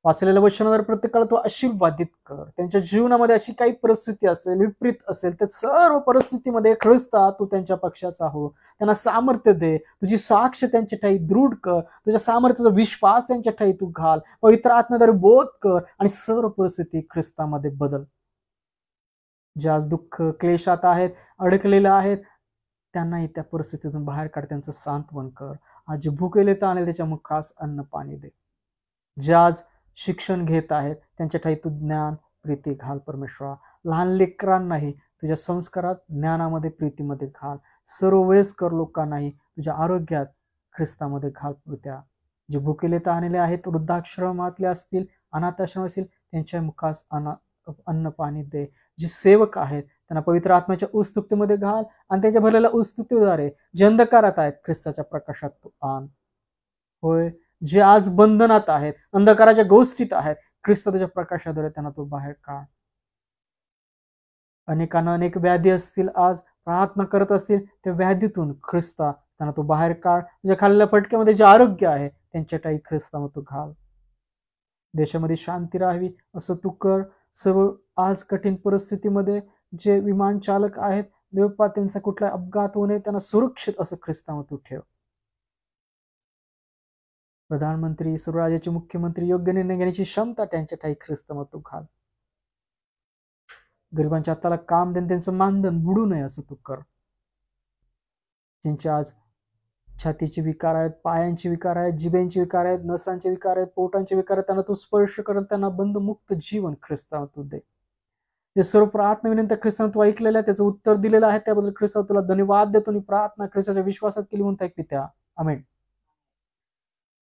वाचलेलं वचनावर प्रत्येकाला तू आशीर्वादित कर. त्यांच्या जीवनामध्ये अशी काही परिस्थिती असेल, विपरीत असेल, त्या सर्व परिस्थितीमध्ये ख्रिस्ता तू त्यांच्या पक्षाचा हो. त्यांना सामर्थ्य दे, तुझी साक्ष त्यांच्या ठाई दृढ कर, तुझ्या सामर्थ्याचा विश्वास त्यांच्या ठाई तू घाल, पवित्र आत्म्याद्वारे बोध कर आणि सर्व परिस्थिती ख्रिस्तामध्ये बदल. जे आज दुःख क्लेशात आहेत, अडकलेले आहेत, त्यांनाही त्या परिस्थितीतून बाहेर काढ, त्यांचं सांत्वन कर. आज जे भुकेले ताणेल त्याच्या मुखास अन्न पाणी दे. जे आज शिक्षण घेत आहेत त्यांच्या ठाई तू ज्ञान प्रीती घाल परमेश्वरा. लहान लेकरांनाही तुझ्या संस्कारात, ज्ञानामध्ये, प्रीतीमध्ये घाल. सर्व वयस्कर लोकांनाही तुझ्या आरोग्यात, ख्रिस्तामध्ये घाल. त्या जे भुकेले ताणलेले आहेत, वृद्धाश्रमातले असतील, अनाथाश्रम असतील, त्यांच्या मुखास अन्न पाणी दे. जे सेवक आहेत त्यांना पवित्र आत्म्याच्या उत्सुकतेमध्ये घाल आणि त्याच्या भरलेल्या उत्सुकतेद्वारे जे अंधकारात आहेत ख्रिस्ताच्या प्रकाशात तू आण. होय, जे आज बंधनात आहेत, अंधकाराच्या गोष्टीत आहेत, ख्रिस्ताच्या प्रकाशाद्वारे त्यांना तो बाहेर काढ. अनेकांना अनेक व्याधी असतील, आज प्रार्थना करत असतील, त्या व्याधीतून ख्रिस्ता त्यांना तो बाहेर काढ. तुझ्या खाल्लेल्या फटक्यामध्ये जे आरोग्य आहे त्यांच्या ठाई ख्रिस्तामध्ये तू घाल. देशामध्ये शांती राहावी असं तू कर. सर्व आज कठीण परिस्थितीमध्ये जे विमान चालक आहेत, देवपा त्यांचा कुठला अपघात होऊ नये, त्यांना सुरक्षित असं ख्रिस्तावर तू ठेव. प्रधानमंत्री, सर्व राज्याचे मुख्यमंत्री योग्य निर्णय घेण्याची क्षमता त्यांच्या ठाई ख्रिस्तावर तू घाल. गरिबांच्या हाताला काम देऊन त्यांचं मानधन बुडू नये असं तू कर. ज्यांचे आज छातीचे विकार आहेत, पायांचे विकार आहेत, जिभेंचे विकार आहेत, नसांचे विकार आहेत, पोटांचे विकार आहेत, त्यांना तू स्पर्श करत त्यांना बंधमुक्त जीवन ख्रिस्तावर तू दे. जे सर्व प्रार्थना विनंती ख्रिस्तावर तू ऐकलेल्या आहे, त्याचं उत्तर दिलेलं आहे, त्याबद्दल ख्रिस्तावर तुला धन्यवाद देतो. आणि प्रार्थना ख्रिस्ताच्या विश्वासात केली म्हणून ऐकली त्या. आमेन.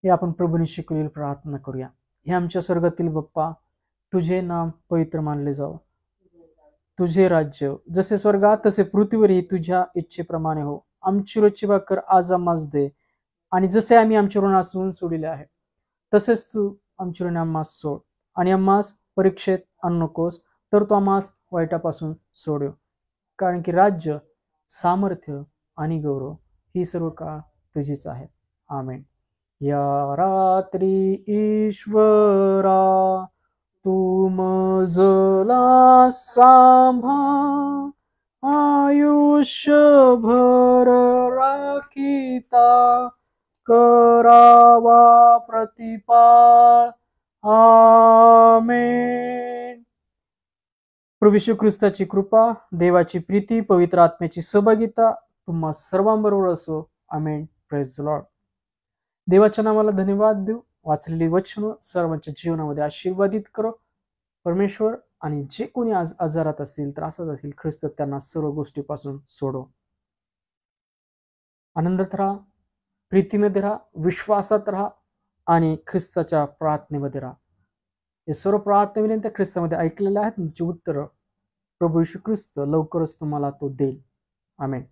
हे आपण प्रभूने शिकवलेली प्रार्थना करूया. हे आमच्या स्वर्गातील बाप्पा, तुझे नाम पवित्र मानले जावं. तुझे राज्य जसे स्वर्गात तसे पृथ्वीवरही तुझ्या इच्छेप्रमाणे हो. आमची रोजची भाकर आज आम्हास दे, आणि जसे आम्ही आमच्या ऋणासून सोडिले आहे तसेच तू आमची ऋणे आम्हास सोड, आणि आम्हास परीक्षेत आणू नकोस, तर तू आम्हास वाईटापासून सोडव. कारण की राज्य, सामर्थ्य आणि गौरव ही सर्व काळ तुझीच आहे. आमेन. या रात्री ईश्वरा तू मजला सांभाळ, आयुष्यभर राखीता करावा प्रतिपाळ. आमेन. प्रभू येशू ख्रिस्ताची कृपा, देवाची प्रीती, पवित्र आत्म्याची सहभागिता तुम्हा सर्वांबरोबर असो. आमेन. Praise the lord. देवाच्या नावाला धन्यवाद देऊ. वाचलेली वचन सर्वांच्या जीवनामध्ये आशीर्वादित करो. परमेश्वर आणि जे कोणी आज आजारात असतील, त्रासात असतील, ख्रिस्त त्यांना सर्व गोष्टीपासून सोडो. आनंदात राहा, प्रीतीमध्ये राहा, विश्वासात राहा आणि ख्रिस्ताच्या प्रार्थनेमध्ये राहा. हे सर्व प्रार्थना विनंत्या ख्रिस्तामध्ये ऐकलेल्या आहेत. तुमची उत्तरं प्रभू येशू ख्रिस्त लवकरच तुम्हाला तो देईल. आमेन.